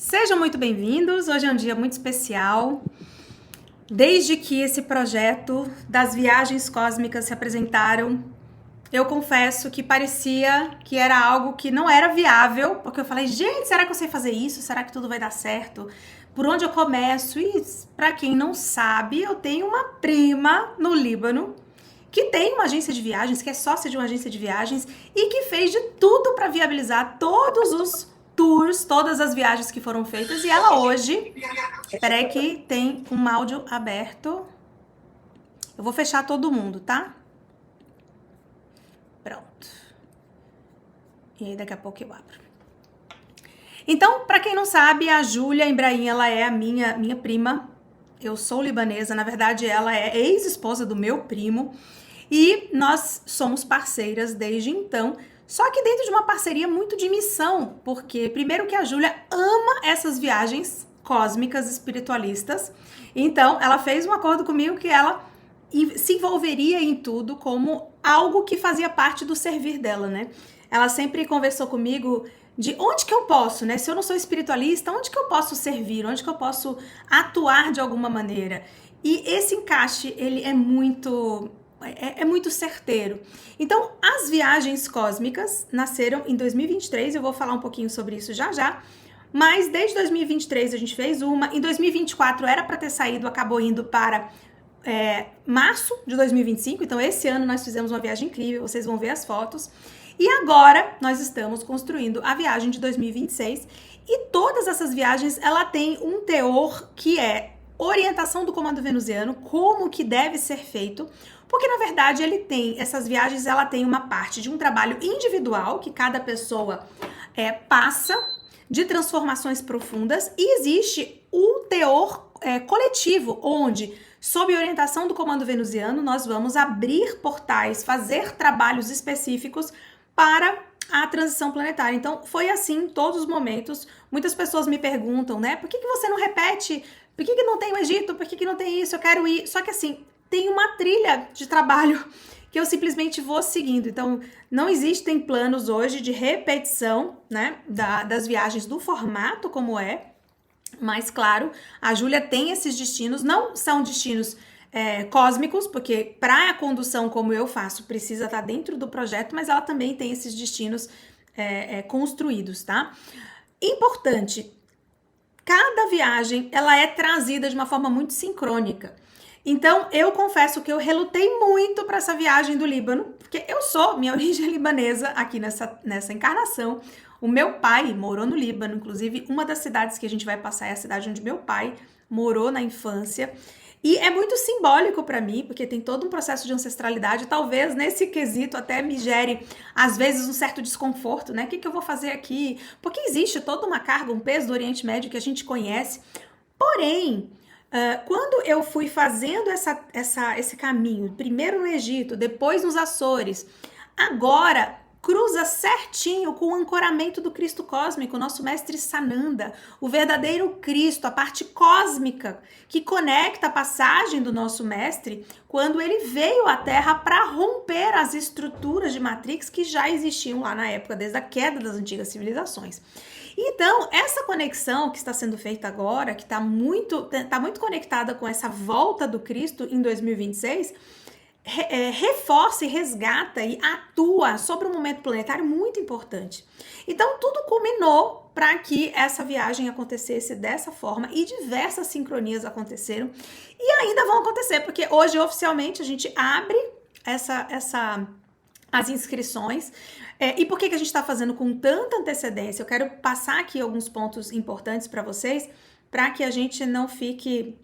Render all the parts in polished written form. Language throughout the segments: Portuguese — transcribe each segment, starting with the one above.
Sejam muito bem-vindos, hoje é um dia muito especial. Desde que esse projeto das viagens cósmicas se apresentaram, eu confesso que parecia que era algo que não era viável, porque eu falei, gente, será que eu sei fazer isso? Será que tudo vai dar certo? Por onde eu começo? E para quem não sabe, eu tenho uma prima no Líbano que tem uma agência de viagens, que é sócia de uma agência de viagens e que fez de tudo para viabilizar todos os tours, todas as viagens que foram feitas. E ela hoje, peraí que tem um áudio aberto. Eu vou fechar todo mundo, tá? Pronto. E aí daqui a pouco eu abro. Então, para quem não sabe, a Júlia Ibrahim, ela é a minha prima. Eu sou libanesa, na verdade ela é ex-esposa do meu primo. E nós somos parceiras desde então, só que dentro de uma parceria muito de missão, porque primeiro que a Júlia ama essas viagens cósmicas espiritualistas, então ela fez um acordo comigo que ela se envolveria em tudo como algo que fazia parte do servir dela, né? Ela sempre conversou comigo de onde que eu posso, né? Se eu não sou espiritualista, onde que eu posso servir? Onde que eu posso atuar de alguma maneira? E esse encaixe, ele é muito certeiro. Então, as viagens cósmicas nasceram em 2023, eu vou falar um pouquinho sobre isso já já, mas desde 2023 a gente fez uma, em 2024 era para ter saído, acabou indo para março de 2025, então esse ano nós fizemos uma viagem incrível, vocês vão ver as fotos, e agora nós estamos construindo a viagem de 2026, e todas essas viagens, ela tem um teor que é orientação do comando venusiano, como que deve ser feito, porque na verdade essas viagens, ela tem uma parte de um trabalho individual que cada pessoa passa, de transformações profundas, e existe o teor coletivo, onde, sob orientação do comando venusiano, nós vamos abrir portais, fazer trabalhos específicos para a transição planetária. Então, foi assim em todos os momentos. Muitas pessoas me perguntam, né, por que você não repete? Por que não tem o Egito? Por que não tem isso? Eu quero ir. Só que assim, tem uma trilha de trabalho que eu simplesmente vou seguindo. Então, não existem planos hoje de repetição, né, das viagens do formato como é. Mas, claro, a Júlia tem esses destinos. Não são destinos cósmicos, porque para a condução como eu faço, precisa estar dentro do projeto, mas ela também tem esses destinos construídos, tá? Importante, cada viagem, ela é trazida de uma forma muito sincrônica. Então, eu confesso que eu relutei muito para essa viagem do Líbano, porque minha origem é libanesa aqui nessa encarnação. O meu pai morou no Líbano, inclusive uma das cidades que a gente vai passar é a cidade onde meu pai morou na infância. E é muito simbólico para mim, porque tem todo um processo de ancestralidade, talvez nesse quesito até me gere, às vezes, um certo desconforto, né? O que eu vou fazer aqui? Porque existe toda uma carga, um peso do Oriente Médio que a gente conhece. Porém, quando eu fui fazendo esse caminho, primeiro no Egito, depois nos Açores, agora cruza certinho com o ancoramento do Cristo cósmico, nosso mestre Sananda, o verdadeiro Cristo, a parte cósmica que conecta a passagem do nosso mestre quando ele veio à Terra para romper as estruturas de Matrix que já existiam lá na época, desde a queda das antigas civilizações. Então, essa conexão que está sendo feita agora, que está muito conectada com essa volta do Cristo em 2026, reforça e resgata e atua sobre um momento planetário muito importante. Então, tudo culminou para que essa viagem acontecesse dessa forma e diversas sincronias aconteceram e ainda vão acontecer, porque hoje oficialmente a gente abre as inscrições. E por que a gente está fazendo com tanta antecedência? Eu quero passar aqui alguns pontos importantes para vocês, para que a gente não fique...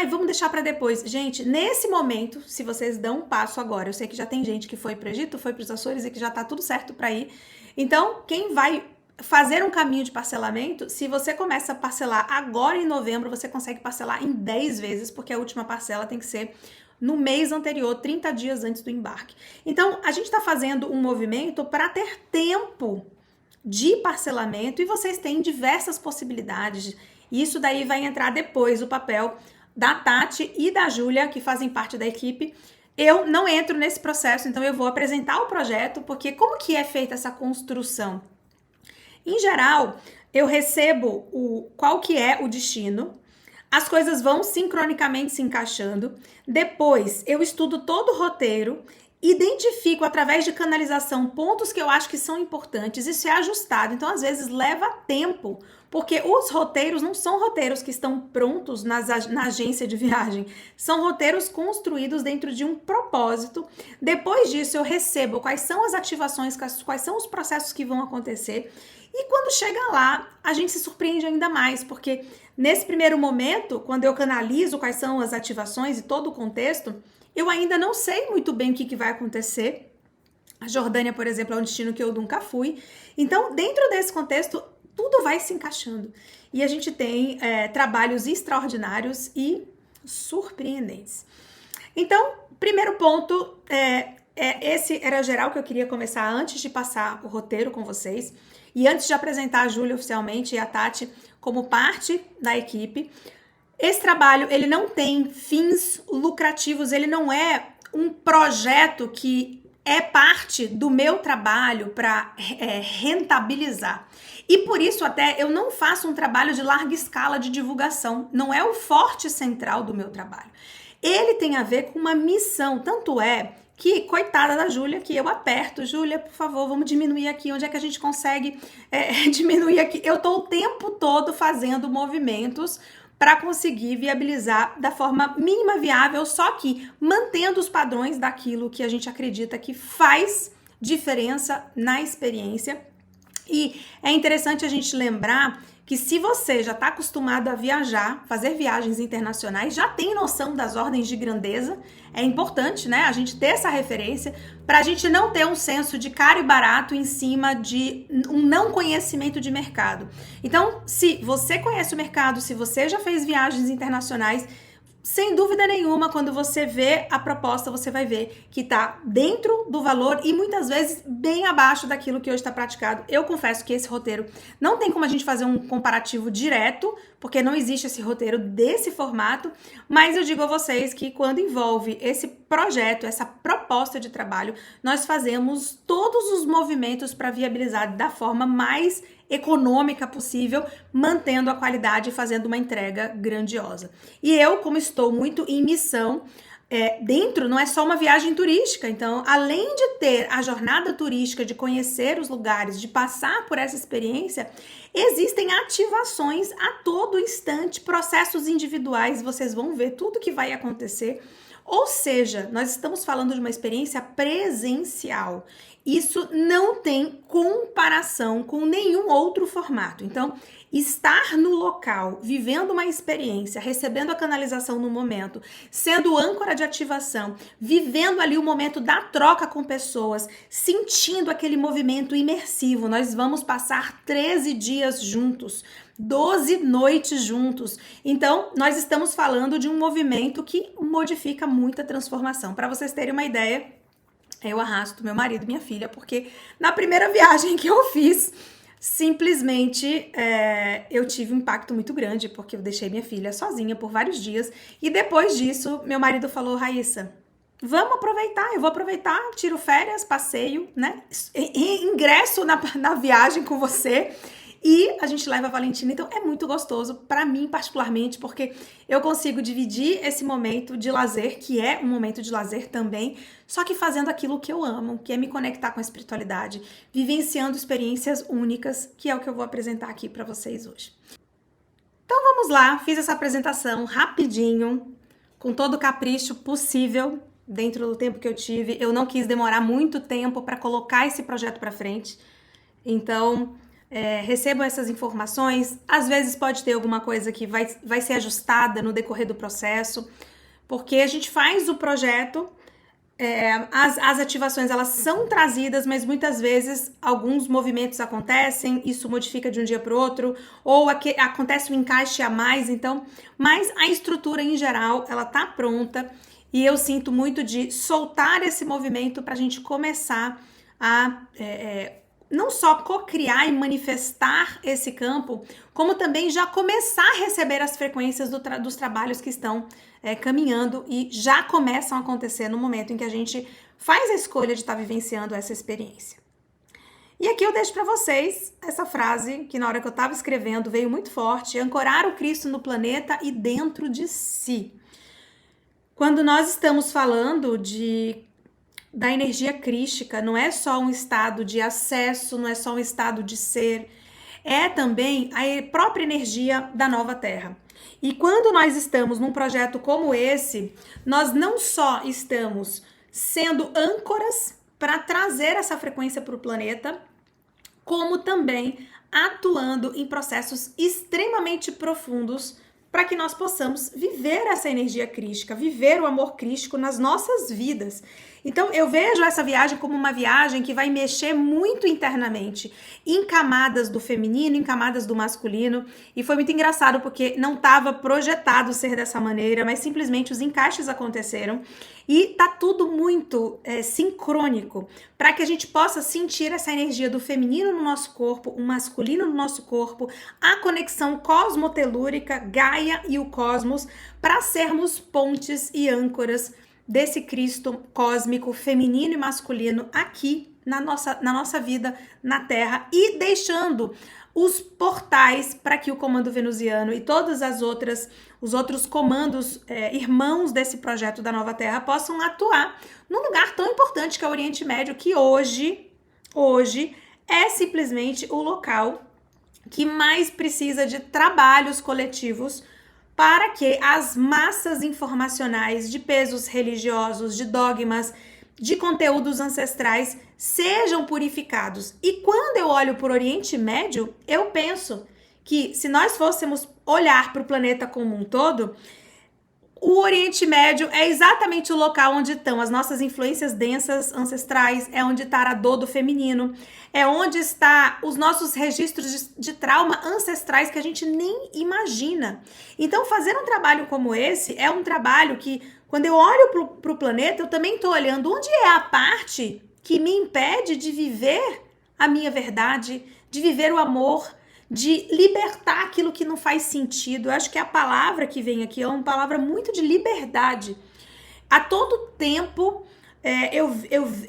vamos deixar para depois. Gente, nesse momento, se vocês dão um passo agora, eu sei que já tem gente que foi para o Egito, foi para os Açores e que já tá tudo certo para ir. Então, quem vai fazer um caminho de parcelamento, se você começa a parcelar agora em novembro, você consegue parcelar em 10 vezes, porque a última parcela tem que ser no mês anterior, 30 dias antes do embarque. Então, a gente está fazendo um movimento para ter tempo de parcelamento e vocês têm diversas possibilidades. Isso daí vai entrar depois o papel da Tati e da Júlia, que fazem parte da equipe. Eu não entro nesse processo, então eu vou apresentar o projeto, porque como que é feita essa construção? Em geral, eu recebo qual que é o destino, as coisas vão sincronicamente se encaixando, depois eu estudo todo o roteiro, identifico através de canalização pontos que eu acho que são importantes, isso é ajustado, então às vezes leva tempo, porque os roteiros não são roteiros que estão prontos na agência de viagem, são roteiros construídos dentro de um propósito. Depois disso eu recebo quais são as ativações, quais são os processos que vão acontecer, e quando chega lá, a gente se surpreende ainda mais, porque nesse primeiro momento, quando eu canalizo quais são as ativações e todo o contexto, eu ainda não sei muito bem o que vai acontecer. A Jordânia, por exemplo, é um destino que eu nunca fui. Então, dentro desse contexto, tudo vai se encaixando. E a gente tem trabalhos extraordinários e surpreendentes. Então, primeiro ponto, esse era geral que eu queria começar antes de passar o roteiro com vocês. E antes de apresentar a Júlia oficialmente e a Tati como parte da equipe. Esse trabalho, ele não tem fins lucrativos, ele não é um projeto que é parte do meu trabalho para rentabilizar. E por isso até eu não faço um trabalho de larga escala de divulgação, não é o forte central do meu trabalho. Ele tem a ver com uma missão, tanto é que, coitada da Júlia, que eu aperto, Júlia, por favor, vamos diminuir aqui, onde é que a gente consegue diminuir aqui? Eu tô o tempo todo fazendo movimentos para conseguir viabilizar da forma mínima viável, só que mantendo os padrões daquilo que a gente acredita que faz diferença na experiência. E é interessante a gente lembrar que se você já está acostumado a viajar, fazer viagens internacionais, já tem noção das ordens de grandeza, é importante, né, a gente ter essa referência para a gente não ter um senso de caro e barato em cima de um não conhecimento de mercado. Então, se você conhece o mercado, se você já fez viagens internacionais, sem dúvida nenhuma, quando você vê a proposta, você vai ver que está dentro do valor e muitas vezes bem abaixo daquilo que hoje está praticado. Eu confesso que esse roteiro não tem como a gente fazer um comparativo direto, porque não existe esse roteiro desse formato, mas eu digo a vocês que quando envolve esse projeto, essa proposta de trabalho, nós fazemos todos os movimentos para viabilizar da forma mais econômica possível, mantendo a qualidade e fazendo uma entrega grandiosa. E eu, como estou muito em missão, dentro não é só uma viagem turística, então além de ter a jornada turística, de conhecer os lugares, de passar por essa experiência, existem ativações a todo instante, processos individuais, vocês vão ver tudo que vai acontecer. Ou seja, nós estamos falando de uma experiência presencial. Isso não tem comparação com nenhum outro formato. Então, estar no local, vivendo uma experiência, recebendo a canalização no momento, sendo âncora de ativação, vivendo ali o momento da troca com pessoas, sentindo aquele movimento imersivo. Nós vamos passar 13 dias juntos, 12 noites juntos. Então, nós estamos falando de um movimento que modifica muita transformação. Para vocês terem uma ideia, eu arrasto meu marido e minha filha, porque na primeira viagem que eu fiz, simplesmente eu tive um impacto muito grande, porque eu deixei minha filha sozinha por vários dias, e depois disso, meu marido falou, Raíssa, vamos aproveitar, eu vou aproveitar, tiro férias, passeio, né, ingresso na viagem com você, e a gente leva a Valentina, então é muito gostoso, para mim particularmente, porque eu consigo dividir esse momento de lazer, que é um momento de lazer também, só que fazendo aquilo que eu amo, que é me conectar com a espiritualidade, vivenciando experiências únicas, que é o que eu vou apresentar aqui para vocês hoje. Então vamos lá, fiz essa apresentação rapidinho, com todo o capricho possível, dentro do tempo que eu tive. Eu não quis demorar muito tempo para colocar esse projeto para frente, então recebam essas informações. Às vezes pode ter alguma coisa que vai ser ajustada no decorrer do processo, porque a gente faz o projeto, as ativações elas são trazidas, mas muitas vezes alguns movimentos acontecem, isso modifica de um dia para o outro, ou acontece um encaixe a mais, então, mas a estrutura em geral ela tá pronta, e eu sinto muito de soltar esse movimento para a gente começar a não só co-criar e manifestar esse campo, como também já começar a receber as frequências dos trabalhos que estão caminhando e já começam a acontecer no momento em que a gente faz a escolha de estar vivenciando essa experiência. E aqui eu deixo para vocês essa frase que na hora que eu estava escrevendo veio muito forte: ancorar o Cristo no planeta e dentro de si. Quando nós estamos falando da energia crística, não é só um estado de acesso, não é só um estado de ser, é também a própria energia da nova Terra. E quando nós estamos num projeto como esse, nós não só estamos sendo âncoras para trazer essa frequência para o planeta, como também atuando em processos extremamente profundos para que nós possamos viver essa energia crística, viver o amor crístico nas nossas vidas. Então, eu vejo essa viagem como uma viagem que vai mexer muito internamente, em camadas do feminino, em camadas do masculino, e foi muito engraçado porque não estava projetado ser dessa maneira, mas simplesmente os encaixes aconteceram, e tá tudo muito sincrônico, para que a gente possa sentir essa energia do feminino no nosso corpo, o masculino no nosso corpo, a conexão cosmotelúrica, Gaia e o cosmos, para sermos pontes e âncoras desse Cristo cósmico feminino e masculino aqui na nossa vida na Terra, e deixando os portais para que o comando venusiano e todas os outros comandos irmãos desse projeto da Nova Terra possam atuar num lugar tão importante que é o Oriente Médio, que hoje é simplesmente o local que mais precisa de trabalhos coletivos para que as massas informacionais de pesos religiosos, de dogmas, de conteúdos ancestrais sejam purificados. E quando eu olho para o Oriente Médio, eu penso que se nós fôssemos olhar para o planeta como um todo, o Oriente Médio é exatamente o local onde estão as nossas influências densas ancestrais, é onde está a dor do feminino, é onde está os nossos registros de trauma ancestrais que a gente nem imagina. Então, fazer um trabalho como esse é um trabalho que, quando eu olho para o planeta, eu também estou olhando onde é a parte que me impede de viver a minha verdade, de viver o amor, de libertar aquilo que não faz sentido. Eu acho que a palavra que vem aqui é uma palavra muito de liberdade. A todo tempo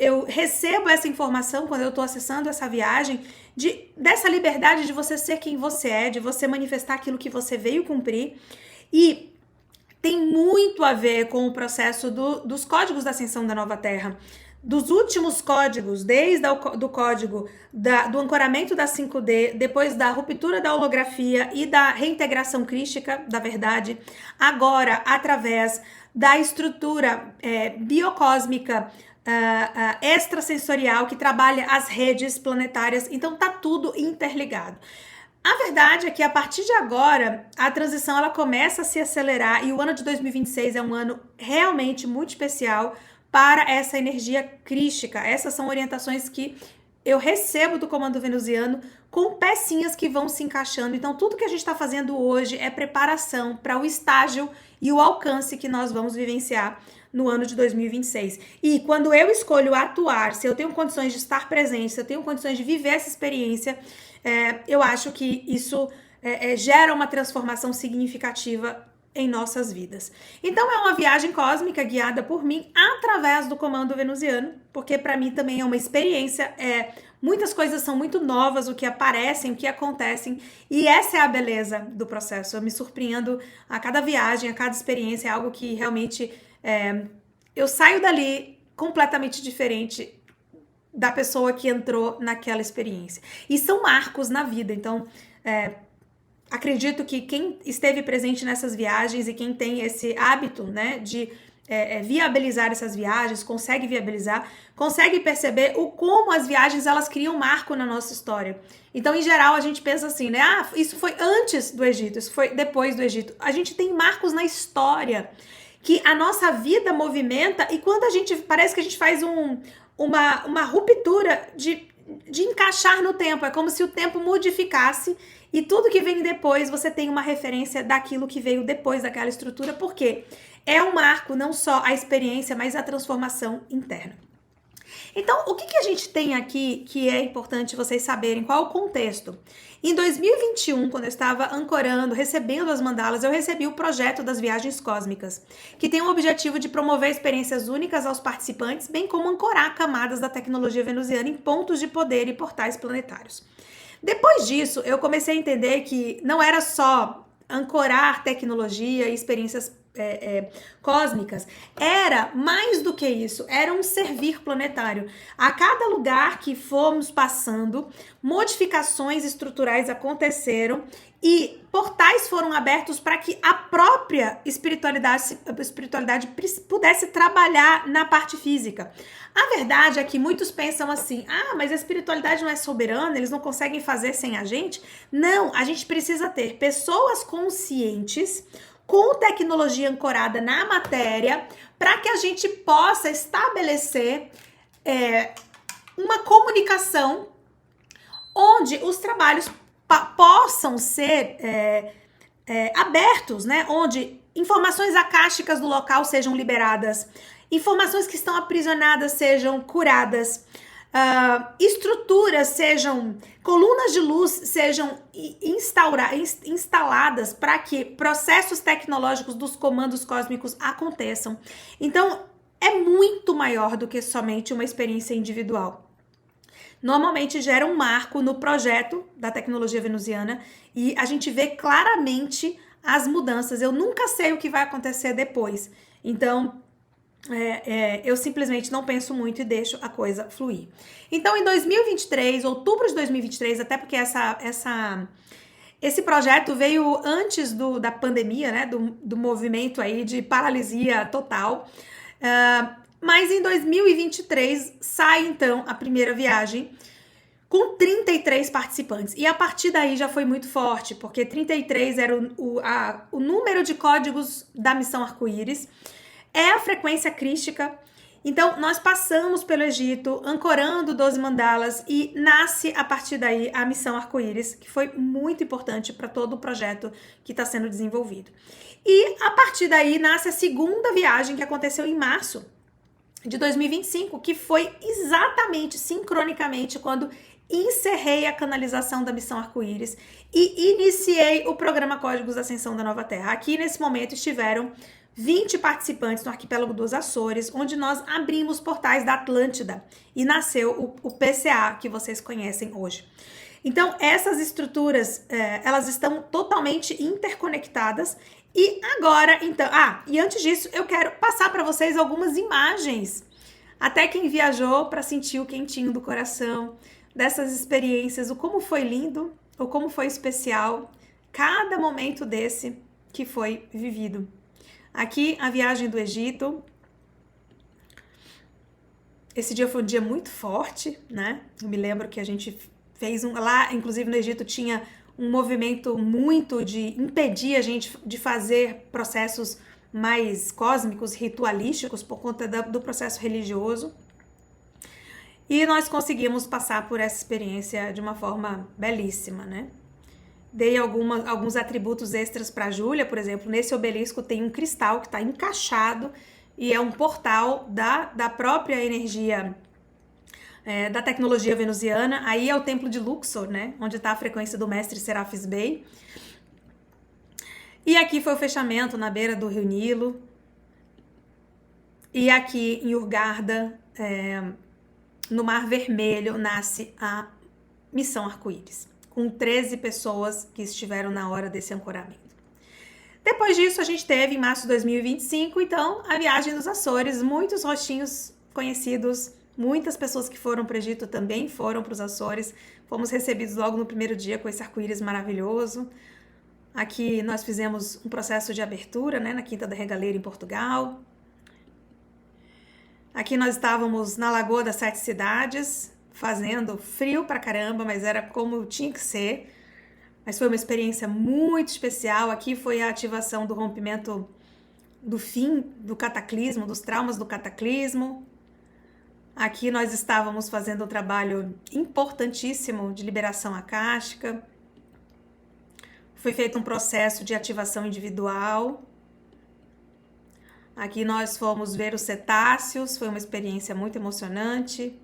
eu recebo essa informação quando eu estou acessando essa viagem, dessa liberdade de você ser quem você é, de você manifestar aquilo que você veio cumprir. E tem muito a ver com o processo dos códigos da ascensão da Nova Terra. Dos últimos códigos, desde do código do ancoramento da 5D, depois da ruptura da holografia e da reintegração crística da verdade, agora através da estrutura biocósmica extrasensorial que trabalha as redes planetárias. Então tá tudo interligado. A verdade é que a partir de agora a transição ela começa a se acelerar, e o ano de 2026 é um ano realmente muito especial para essa energia crística. Essas são orientações que eu recebo do comando venusiano, com pecinhas que vão se encaixando. Então, tudo que a gente está fazendo hoje é preparação para o estágio e o alcance que nós vamos vivenciar no ano de 2026. E quando eu escolho atuar, se eu tenho condições de estar presente, se eu tenho condições de viver essa experiência, eu acho que isso gera uma transformação significativa em nossas vidas. Então é uma viagem cósmica guiada por mim através do comando venusiano, porque para mim também é uma experiência, muitas coisas são muito novas, o que aparecem, o que acontecem, e essa é a beleza do processo. Eu me surpreendo a cada viagem, a cada experiência, é algo que realmente eu saio dali completamente diferente da pessoa que entrou naquela experiência. E são marcos na vida, então acredito que quem esteve presente nessas viagens e quem tem esse hábito, né, de viabilizar essas viagens, consegue viabilizar, consegue perceber como as viagens elas criam marco na nossa história. Então, em geral, a gente pensa assim, né? Isso foi antes do Egito, isso foi depois do Egito. A gente tem marcos na história que a nossa vida movimenta, e quando parece que a gente faz uma ruptura de encaixar no tempo, é como se o tempo modificasse e tudo que vem depois você tem uma referência daquilo que veio depois daquela estrutura, porque é um marco, não só a experiência, mas a transformação interna. Então, o que a gente tem aqui que é importante vocês saberem? Qual é o contexto? Em 2021, quando eu estava ancorando, recebendo as mandalas, eu recebi o projeto das viagens cósmicas, que tem o objetivo de promover experiências únicas aos participantes, bem como ancorar camadas da tecnologia venusiana em pontos de poder e portais planetários. Depois disso, eu comecei a entender que não era só ancorar tecnologia e experiências cósmicas, era mais do que isso, era um servir planetário. A cada lugar que fomos passando, modificações estruturais aconteceram e portais foram abertos para que a própria espiritualidade pudesse trabalhar na parte física. A verdade é que muitos pensam assim, mas a espiritualidade não é soberana, eles não conseguem fazer sem a gente. Não, a gente precisa ter pessoas conscientes, com tecnologia ancorada na matéria, para que a gente possa estabelecer uma comunicação onde os trabalhos possam ser abertos, né? Onde informações acásticas do local sejam liberadas, informações que estão aprisionadas sejam curadas, estruturas sejam, colunas de luz sejam instaladas para que processos tecnológicos dos comandos cósmicos aconteçam. Então, é muito maior do que somente uma experiência individual. Normalmente gera um marco no projeto da tecnologia venusiana e a gente vê claramente as mudanças. Eu nunca sei o que vai acontecer depois. Então, eu simplesmente não penso muito e deixo a coisa fluir. Então, em 2023, outubro de 2023, até porque esse projeto veio antes da pandemia, né, do movimento aí de paralisia total, mas em 2023 sai então a primeira viagem com 33 participantes. E a partir daí já foi muito forte, porque 33 era o número de códigos da missão Arco-Íris, é a frequência crística. Então, nós passamos pelo Egito, ancorando 12 mandalas, e nasce a partir daí a missão Arco-Íris, que foi muito importante para todo o projeto que está sendo desenvolvido. E a partir daí nasce a segunda viagem, que aconteceu em março de 2025, que foi exatamente, sincronicamente, quando encerrei a canalização da missão Arco-Íris e iniciei o programa Códigos da Ascensão da Nova Terra. Aqui, nesse momento, estiveram 20 participantes no arquipélago dos Açores, onde nós abrimos portais da Atlântida e nasceu o PCA, que vocês conhecem hoje. Então, essas estruturas, elas estão totalmente interconectadas. E agora, então... e antes disso, eu quero passar para vocês algumas imagens. Até quem viajou para sentir o quentinho do coração, dessas experiências, o como foi lindo, o como foi especial, cada momento desse que foi vivido. Aqui, a viagem do Egito. Esse dia foi um dia muito forte, né? Eu me lembro que a gente fez lá, inclusive no Egito tinha um movimento muito de impedir a gente de fazer processos mais cósmicos, ritualísticos, por conta do processo religioso. E nós conseguimos passar por essa experiência de uma forma belíssima, né? Dei alguns atributos extras para a Júlia, por exemplo, nesse obelisco tem um cristal que está encaixado e é um portal da própria energia da tecnologia venusiana. Aí é o templo de Luxor, né? Onde está a frequência do mestre Serafis Bey. E aqui foi o fechamento na beira do Rio Nilo. E aqui em Hurghada, no Mar Vermelho, nasce a missão Arco-Íris, com 13 pessoas que estiveram na hora desse ancoramento. Depois disso, a gente teve, em março de 2025, então, a viagem dos Açores, muitos rostinhos conhecidos, muitas pessoas que foram para o Egito também foram para os Açores, fomos recebidos logo no primeiro dia com esse arco-íris maravilhoso. Aqui nós fizemos um processo de abertura, né, na Quinta da Regaleira, em Portugal. Aqui nós estávamos na Lagoa das Sete Cidades, fazendo frio pra caramba, mas era como tinha que ser. Mas foi uma experiência muito especial. Aqui foi a ativação do rompimento do fim do cataclismo, dos traumas do cataclismo. Aqui nós estávamos fazendo um trabalho importantíssimo de liberação acástica. Foi feito um processo de ativação individual. Aqui nós fomos ver os cetáceos, foi uma experiência muito emocionante.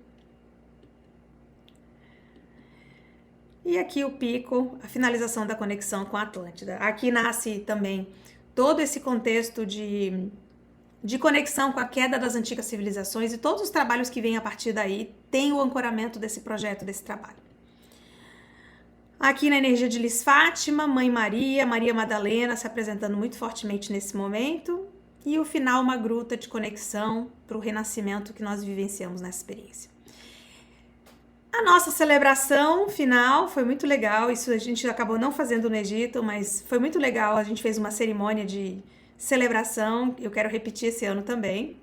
E aqui o pico, a finalização da conexão com a Atlântida. Aqui nasce também todo esse contexto de conexão com a queda das antigas civilizações, e todos os trabalhos que vêm a partir daí têm o ancoramento desse projeto, desse trabalho. Aqui na energia de Lis Fátima, Mãe Maria, Maria Madalena se apresentando muito fortemente nesse momento, e o final, uma gruta de conexão para o renascimento que nós vivenciamos nessa experiência. A nossa celebração final foi muito legal, isso a gente acabou não fazendo no Egito, mas foi muito legal, a gente fez uma cerimônia de celebração, eu quero repetir esse ano também.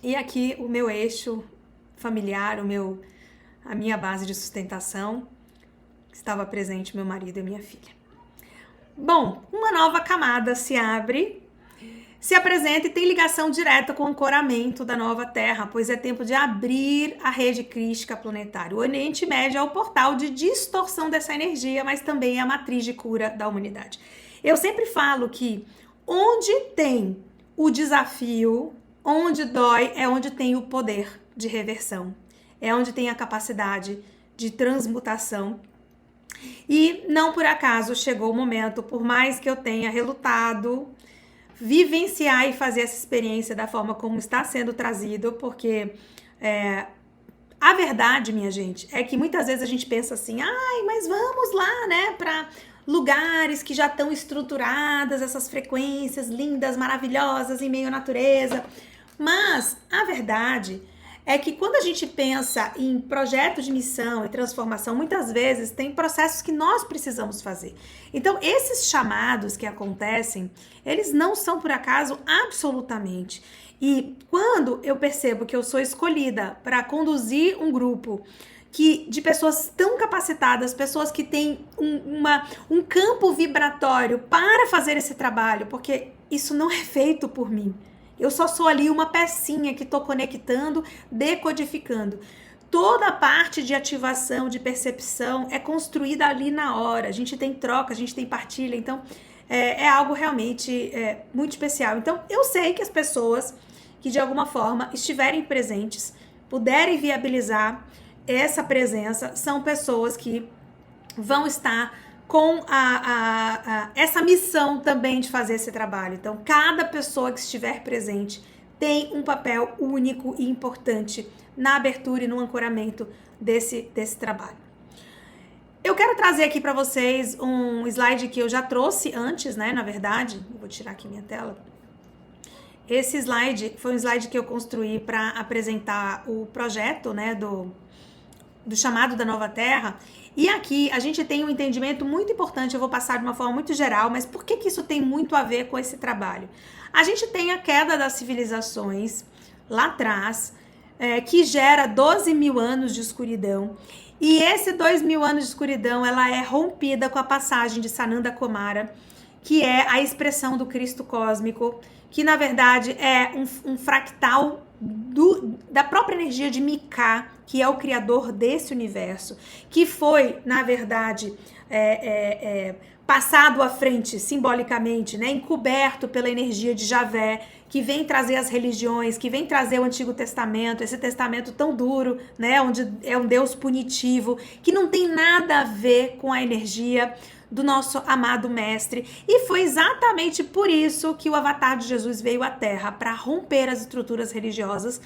E aqui o meu eixo familiar, a minha base de sustentação, estava presente meu marido e minha filha. Bom, uma nova camada se abre, se apresenta e tem ligação direta com o ancoramento da nova Terra, pois é tempo de abrir a rede crística planetária. O Oriente Médio é o portal de distorção dessa energia, mas também é a matriz de cura da humanidade. Eu sempre falo que onde tem o desafio, onde dói, é onde tem o poder de reversão, é onde tem a capacidade de transmutação. E não por acaso chegou o momento, por mais que eu tenha relutado, vivenciar e fazer essa experiência da forma como está sendo trazido, porque a verdade, minha gente, é que muitas vezes a gente pensa assim, mas vamos lá, né, para lugares que já estão estruturadas, essas frequências lindas, maravilhosas, em meio à natureza. Mas a verdade é que quando a gente pensa em projeto de missão e transformação, muitas vezes tem processos que nós precisamos fazer. Então, esses chamados que acontecem, eles não são por acaso absolutamente. E quando eu percebo que eu sou escolhida para conduzir um grupo de pessoas tão capacitadas, pessoas que têm um campo vibratório para fazer esse trabalho, porque isso não é feito por mim. Eu só sou ali uma pecinha que estou conectando, decodificando. Toda a parte de ativação, de percepção é construída ali na hora. A gente tem troca, a gente tem partilha, então é algo realmente muito especial. Então eu sei que as pessoas que de alguma forma estiverem presentes, puderem viabilizar essa presença, são pessoas que vão estar com essa missão também de fazer esse trabalho. Então, cada pessoa que estiver presente tem um papel único e importante na abertura e no ancoramento desse trabalho. Eu quero trazer aqui para vocês um slide que eu já trouxe antes, né? Na verdade, vou tirar aqui minha tela. Esse slide foi um slide que eu construí para apresentar o projeto, né, do chamado da Nova Terra. E aqui a gente tem um entendimento muito importante, eu vou passar de uma forma muito geral, mas por que isso tem muito a ver com esse trabalho? A gente tem a queda das civilizações lá atrás, que gera 12 mil anos de escuridão. E esse 2.000 anos de escuridão, ela é rompida com a passagem de Sananda Kumara, que é a expressão do Cristo cósmico, que na verdade é um fractal da própria energia de Mika, que é o criador desse universo, que foi, na verdade, passado à frente simbolicamente, né, encoberto pela energia de Javé, que vem trazer as religiões, que vem trazer o Antigo Testamento, esse testamento tão duro, né, onde é um Deus punitivo, que não tem nada a ver com a energia do nosso amado mestre. E foi exatamente por isso que o avatar de Jesus veio à Terra, para romper as estruturas religiosas.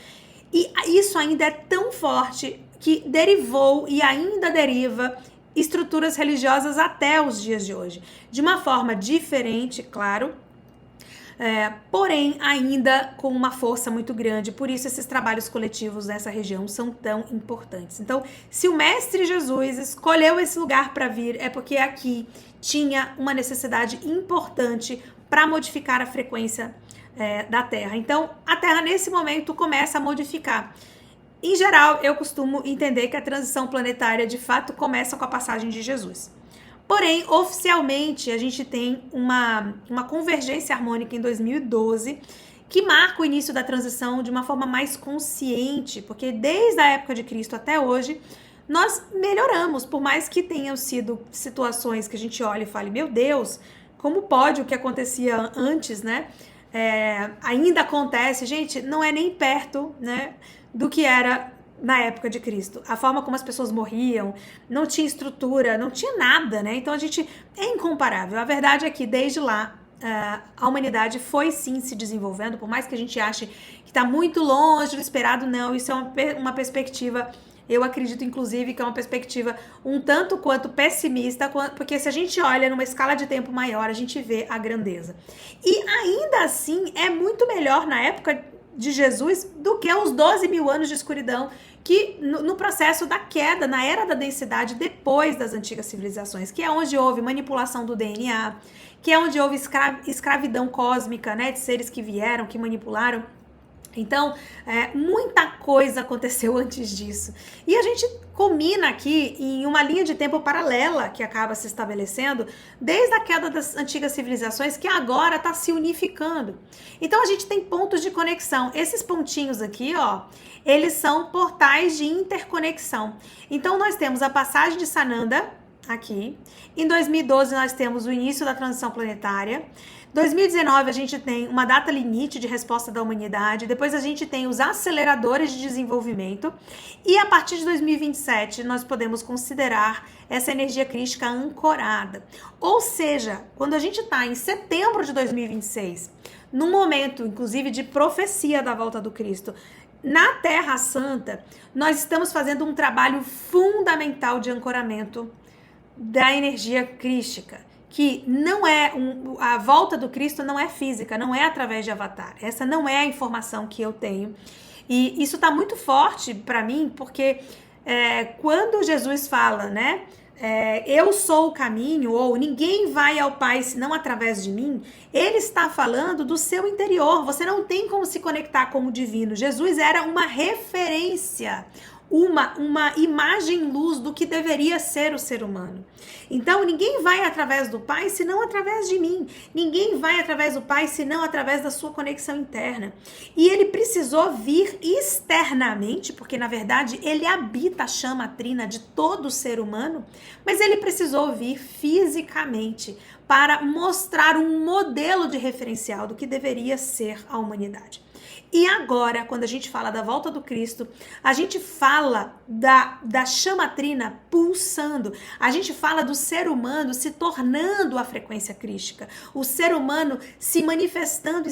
E isso ainda é tão forte que derivou e ainda deriva estruturas religiosas até os dias de hoje. De uma forma diferente, claro, porém ainda com uma força muito grande. Por isso esses trabalhos coletivos nessa região são tão importantes. Então, se o Mestre Jesus escolheu esse lugar para vir, é porque aqui tinha uma necessidade importante para modificar a frequência da Terra. Então, a Terra nesse momento começa a modificar. Em geral, eu costumo entender que a transição planetária de fato começa com a passagem de Jesus. Porém, oficialmente, a gente tem uma convergência harmônica em 2012, que marca o início da transição de uma forma mais consciente, porque desde a época de Cristo até hoje, nós melhoramos, por mais que tenham sido situações que a gente olha e fale, meu Deus, como pode o que acontecia antes, né? ainda acontece, gente, não é nem perto, né, do que era na época de Cristo. A forma como as pessoas morriam, não tinha estrutura, não tinha nada, né? Então a gente é incomparável. A verdade é que desde lá a humanidade foi sim se desenvolvendo, por mais que a gente ache que está muito longe do esperado, não. Isso é uma perspectiva, eu acredito inclusive que é uma perspectiva um tanto quanto pessimista, porque se a gente olha numa escala de tempo maior, a gente vê a grandeza. E ainda assim é muito melhor na época de Jesus do que os 12 mil anos de escuridão que no processo da queda, na era da densidade, depois das antigas civilizações, que é onde houve manipulação do DNA, que é onde houve escravidão cósmica, né, de seres que vieram, que manipularam. Então, muita coisa aconteceu antes disso. E a gente combina aqui em uma linha de tempo paralela que acaba se estabelecendo desde a queda das antigas civilizações, que agora está se unificando. Então, a gente tem pontos de conexão. Esses pontinhos aqui, ó, eles são portais de interconexão. Então, nós temos a passagem de Sananda aqui. Em 2012, nós temos o início da transição planetária. 2019 a gente tem uma data limite de resposta da humanidade, depois a gente tem os aceleradores de desenvolvimento e a partir de 2027 nós podemos considerar essa energia crística ancorada. Ou seja, quando a gente está em setembro de 2026, num momento inclusive de profecia da volta do Cristo, na Terra Santa, nós estamos fazendo um trabalho fundamental de ancoramento da energia crística, que não é a volta do Cristo não é física, não é através de avatar. Essa não é a informação que eu tenho. E isso está muito forte para mim, porque quando Jesus fala, né? Eu sou o caminho, ou ninguém vai ao Pai senão através de mim, ele está falando do seu interior. Você não tem como se conectar com o divino. Jesus era uma referência, uma imagem-luz do que deveria ser o ser humano. Então, ninguém vai através do Pai senão através de mim. Ninguém vai através do Pai senão através da sua conexão interna. E ele precisou vir externamente, porque na verdade ele habita a chama trina de todo ser humano, mas ele precisou vir fisicamente para mostrar um modelo de referencial do que deveria ser a humanidade. E agora, quando a gente fala da volta do Cristo, a gente fala da chama trina pulsando, a gente fala do ser humano se tornando a frequência crística, o ser humano se manifestando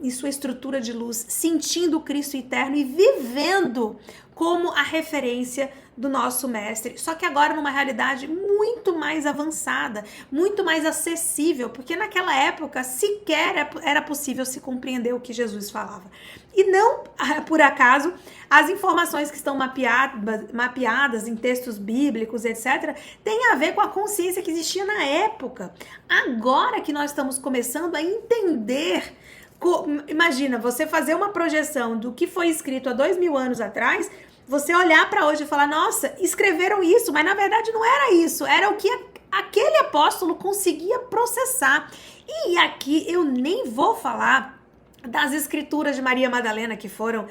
em sua estrutura de luz, sentindo o Cristo eterno e vivendo como a referência do nosso mestre, só que agora numa realidade muito mais avançada, muito mais acessível, porque naquela época sequer era possível se compreender o que Jesus falava. E não, por acaso, as informações que estão mapeadas em textos bíblicos, etc., têm a ver com a consciência que existia na época. Agora que nós estamos começando a entender. Imagina, você fazer uma projeção do que foi escrito há 2000 anos atrás, você olhar para hoje e falar, nossa, escreveram isso, mas na verdade não era isso, era o que aquele apóstolo conseguia processar. E aqui eu nem vou falar das escrituras de Maria Madalena que foram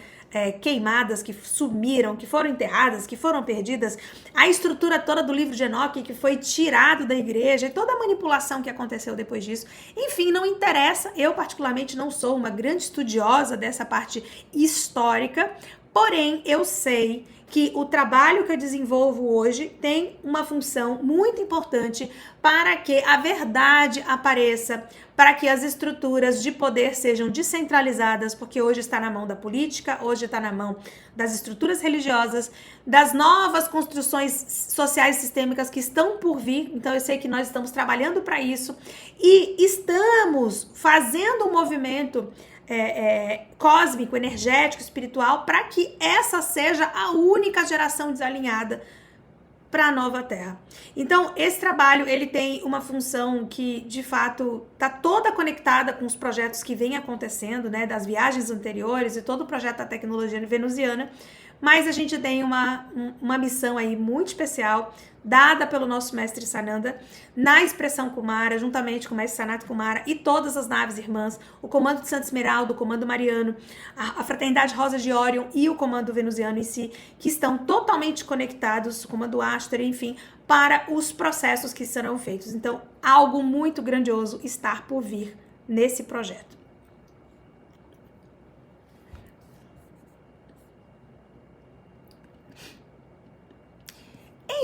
queimadas, que sumiram, que foram enterradas, que foram perdidas, a estrutura toda do livro de Enoque que foi tirado da igreja e toda a manipulação que aconteceu depois disso. Enfim, não interessa, eu particularmente não sou uma grande estudiosa dessa parte histórica, porém eu sei que o trabalho que eu desenvolvo hoje tem uma função muito importante para que a verdade apareça, para que as estruturas de poder sejam descentralizadas, porque hoje está na mão da política, hoje está na mão das estruturas religiosas, das novas construções sociais sistêmicas que estão por vir. Então eu sei que nós estamos trabalhando para isso e estamos fazendo um movimento cósmico, energético, espiritual, para que essa seja a única geração desalinhada para a nova Terra. Então, esse trabalho, ele tem uma função que, de fato, está toda conectada com os projetos que vêm acontecendo, né, das viagens anteriores e todo o projeto da tecnologia venusiana, mas a gente tem uma missão aí muito especial, dada pelo nosso mestre Sananda, na expressão Kumara, juntamente com o mestre Sanat Kumara e todas as naves irmãs, o comando de Santa Esmeralda, o comando Mariano, a fraternidade Rosa de Orion e o comando venusiano em si, que estão totalmente conectados, o comando Ashtar, enfim, para os processos que serão feitos. Então, algo muito grandioso está por vir nesse projeto.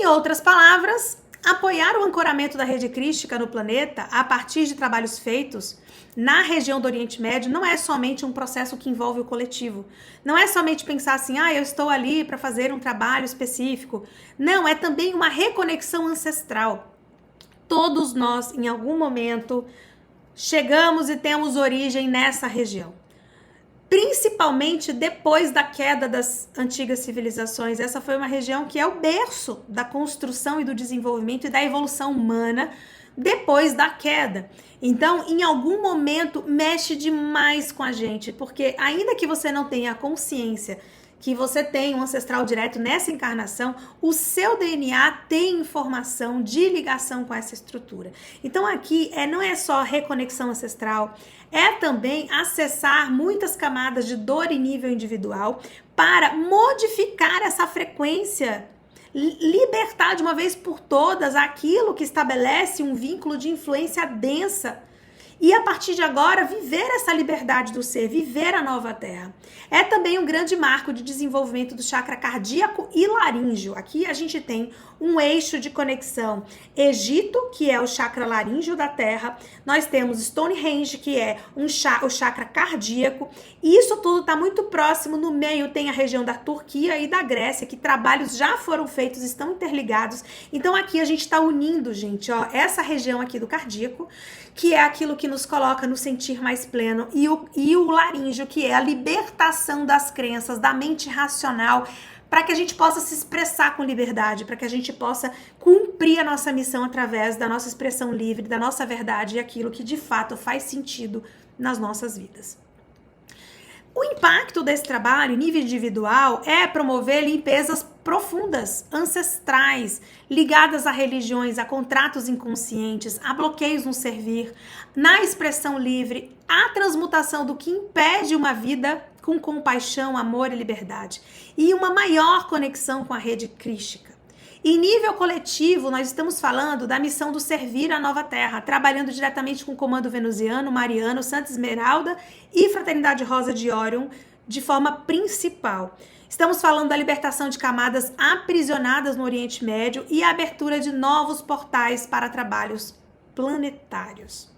outras palavras, apoiar o ancoramento da rede crística no planeta a partir de trabalhos feitos na região do Oriente Médio não é somente um processo que envolve o coletivo. Não é somente pensar assim, eu estou ali para fazer um trabalho específico. Não, é também uma reconexão ancestral. Todos nós, em algum momento, chegamos e temos origem nessa região. Principalmente depois da queda das antigas civilizações. Essa foi uma região que é o berço da construção e do desenvolvimento e da evolução humana depois da queda. Então, em algum momento, mexe demais com a gente, porque ainda que você não tenha a consciência que você tem um ancestral direto nessa encarnação, o seu DNA tem informação de ligação com essa estrutura. Então aqui não é só reconexão ancestral, é também acessar muitas camadas de dor em nível individual para modificar essa frequência, libertar de uma vez por todas aquilo que estabelece um vínculo de influência densa. E a partir de agora, viver essa liberdade do ser, viver a nova terra. É também um grande marco de desenvolvimento do chakra cardíaco e laríngeo. Aqui a gente tem um eixo de conexão Egito, que é o chakra laríngeo da terra. Nós temos Stonehenge, que é o chakra cardíaco. E isso tudo está muito próximo. No meio tem a região da Turquia e da Grécia, que trabalhos já foram feitos, estão interligados. Então aqui a gente está unindo, gente, essa região aqui do cardíaco, que é aquilo que nos coloca no sentir mais pleno, e o laríngeo, que é a libertação das crenças, da mente racional, para que a gente possa se expressar com liberdade, para que a gente possa cumprir a nossa missão através da nossa expressão livre, da nossa verdade e aquilo que de fato faz sentido nas nossas vidas. O impacto desse trabalho em nível individual é promover limpezas profundas, ancestrais, ligadas a religiões, a contratos inconscientes, a bloqueios no servir, na expressão livre, a transmutação do que impede uma vida com compaixão, amor e liberdade, e uma maior conexão com a rede crística. Em nível coletivo, nós estamos falando da missão do servir a nova terra, trabalhando diretamente com o Comando Venusiano, Mariano, Santa Esmeralda e Fraternidade Rosa de Orion de forma principal. Estamos falando da libertação de camadas aprisionadas no Oriente Médio e a abertura de novos portais para trabalhos planetários.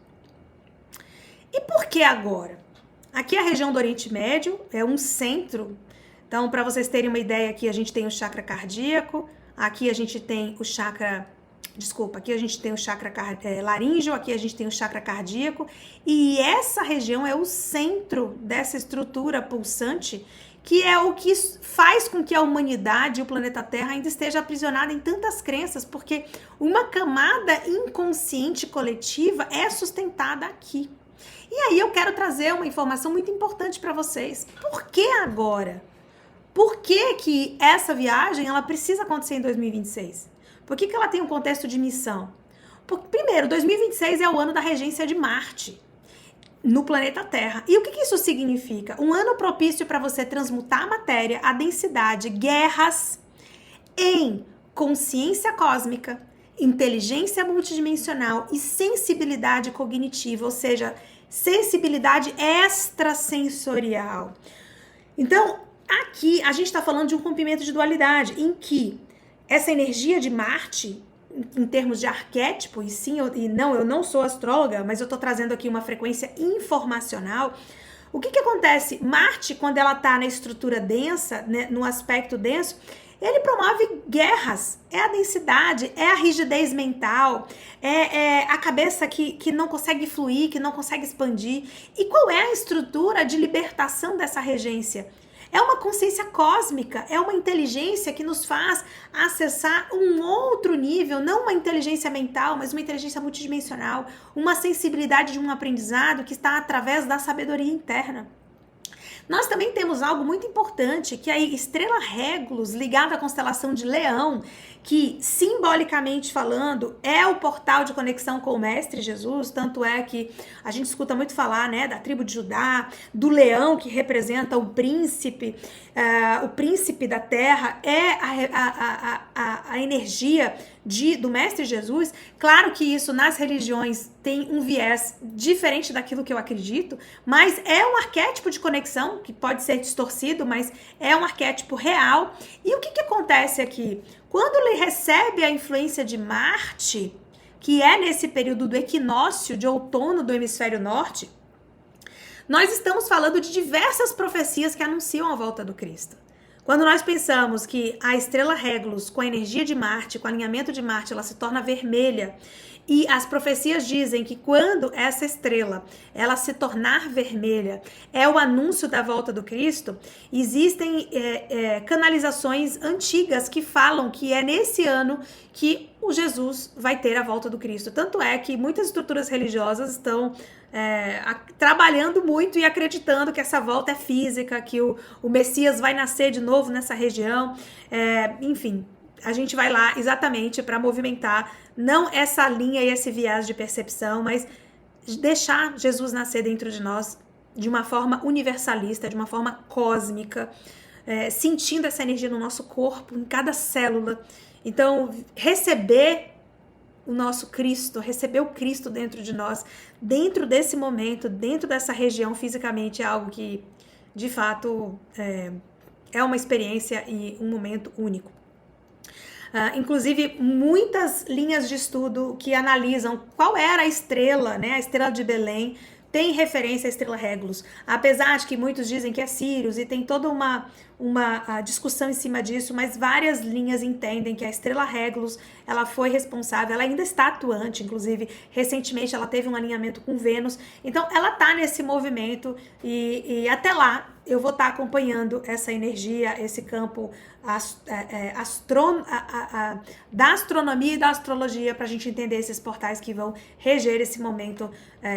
E por que agora? Aqui a região do Oriente Médio é um centro. Então, para vocês terem uma ideia, aqui a gente tem o chakra cardíaco, aqui a gente tem o chakra, aqui a gente tem o chakra laríngeo, aqui a gente tem o chakra cardíaco, e essa região é o centro dessa estrutura pulsante, que é o que faz com que a humanidade e o planeta Terra ainda esteja aprisionada em tantas crenças, porque uma camada inconsciente coletiva é sustentada aqui. E aí eu quero trazer uma informação muito importante para vocês. Por que agora? Por que essa viagem ela precisa acontecer em 2026? Por que ela tem um contexto de missão? Porque, primeiro, 2026 é o ano da regência de Marte no planeta Terra. E o que isso significa? Um ano propício para você transmutar a matéria, a densidade, guerras em consciência cósmica, inteligência multidimensional e sensibilidade cognitiva, ou seja, sensibilidade extrasensorial. Então, aqui a gente está falando de um rompimento de dualidade, em que essa energia de Marte, em termos de arquétipo, e sim, eu não sou astróloga, mas eu estou trazendo aqui uma frequência informacional. O que acontece? Marte, quando ela está na estrutura densa, né, no aspecto denso, ele promove guerras, é a densidade, é a rigidez mental, é a cabeça que não consegue fluir, que não consegue expandir. E qual é a estrutura de libertação dessa regência? É uma consciência cósmica, é uma inteligência que nos faz acessar um outro nível, não uma inteligência mental, mas uma inteligência multidimensional, uma sensibilidade de um aprendizado que está através da sabedoria interna. Nós também temos algo muito importante, que é a estrela Régulos, ligada à constelação de Leão, que, simbolicamente falando, é o portal de conexão com o Mestre Jesus, tanto é que a gente escuta muito falar, né, da tribo de Judá, do leão que representa o príncipe da terra, é a energia do Mestre Jesus. Claro que isso nas religiões tem um viés diferente daquilo que eu acredito, mas é um arquétipo de conexão que pode ser distorcido, mas é um arquétipo real. E o que acontece aqui? Quando ele recebe a influência de Marte, que é nesse período do equinócio de outono do hemisfério norte, nós estamos falando de diversas profecias que anunciam a volta do Cristo. Quando nós pensamos que a estrela Regulus, com a energia de Marte, com o alinhamento de Marte, ela se torna vermelha, e as profecias dizem que quando essa estrela ela se tornar vermelha, é o anúncio da volta do Cristo, existem canalizações antigas que falam que é nesse ano que o Jesus vai ter a volta do Cristo. Tanto é que muitas estruturas religiosas estão trabalhando muito e acreditando que essa volta é física, que o Messias vai nascer de novo nessa região, enfim. A gente vai lá exatamente para movimentar não essa linha e esse viés de percepção, mas deixar Jesus nascer dentro de nós de uma forma universalista, de uma forma cósmica, sentindo essa energia no nosso corpo, em cada célula. Então, receber o nosso Cristo, receber o Cristo dentro de nós, dentro desse momento, dentro dessa região fisicamente, é algo que, de fato, é uma experiência e um momento único. Inclusive, muitas linhas de estudo que analisam qual era a estrela, né, a estrela de Belém, tem referência à estrela Regulus. Apesar de que muitos dizem que é Sirius, e tem toda uma discussão em cima disso, mas várias linhas entendem que a estrela Regulus, ela foi responsável, ela ainda está atuante, inclusive, recentemente ela teve um alinhamento com Vênus, então ela está nesse movimento, e até lá eu vou estar acompanhando essa energia, esse campo da astronomia e da astrologia, para a gente entender esses portais que vão reger esse momento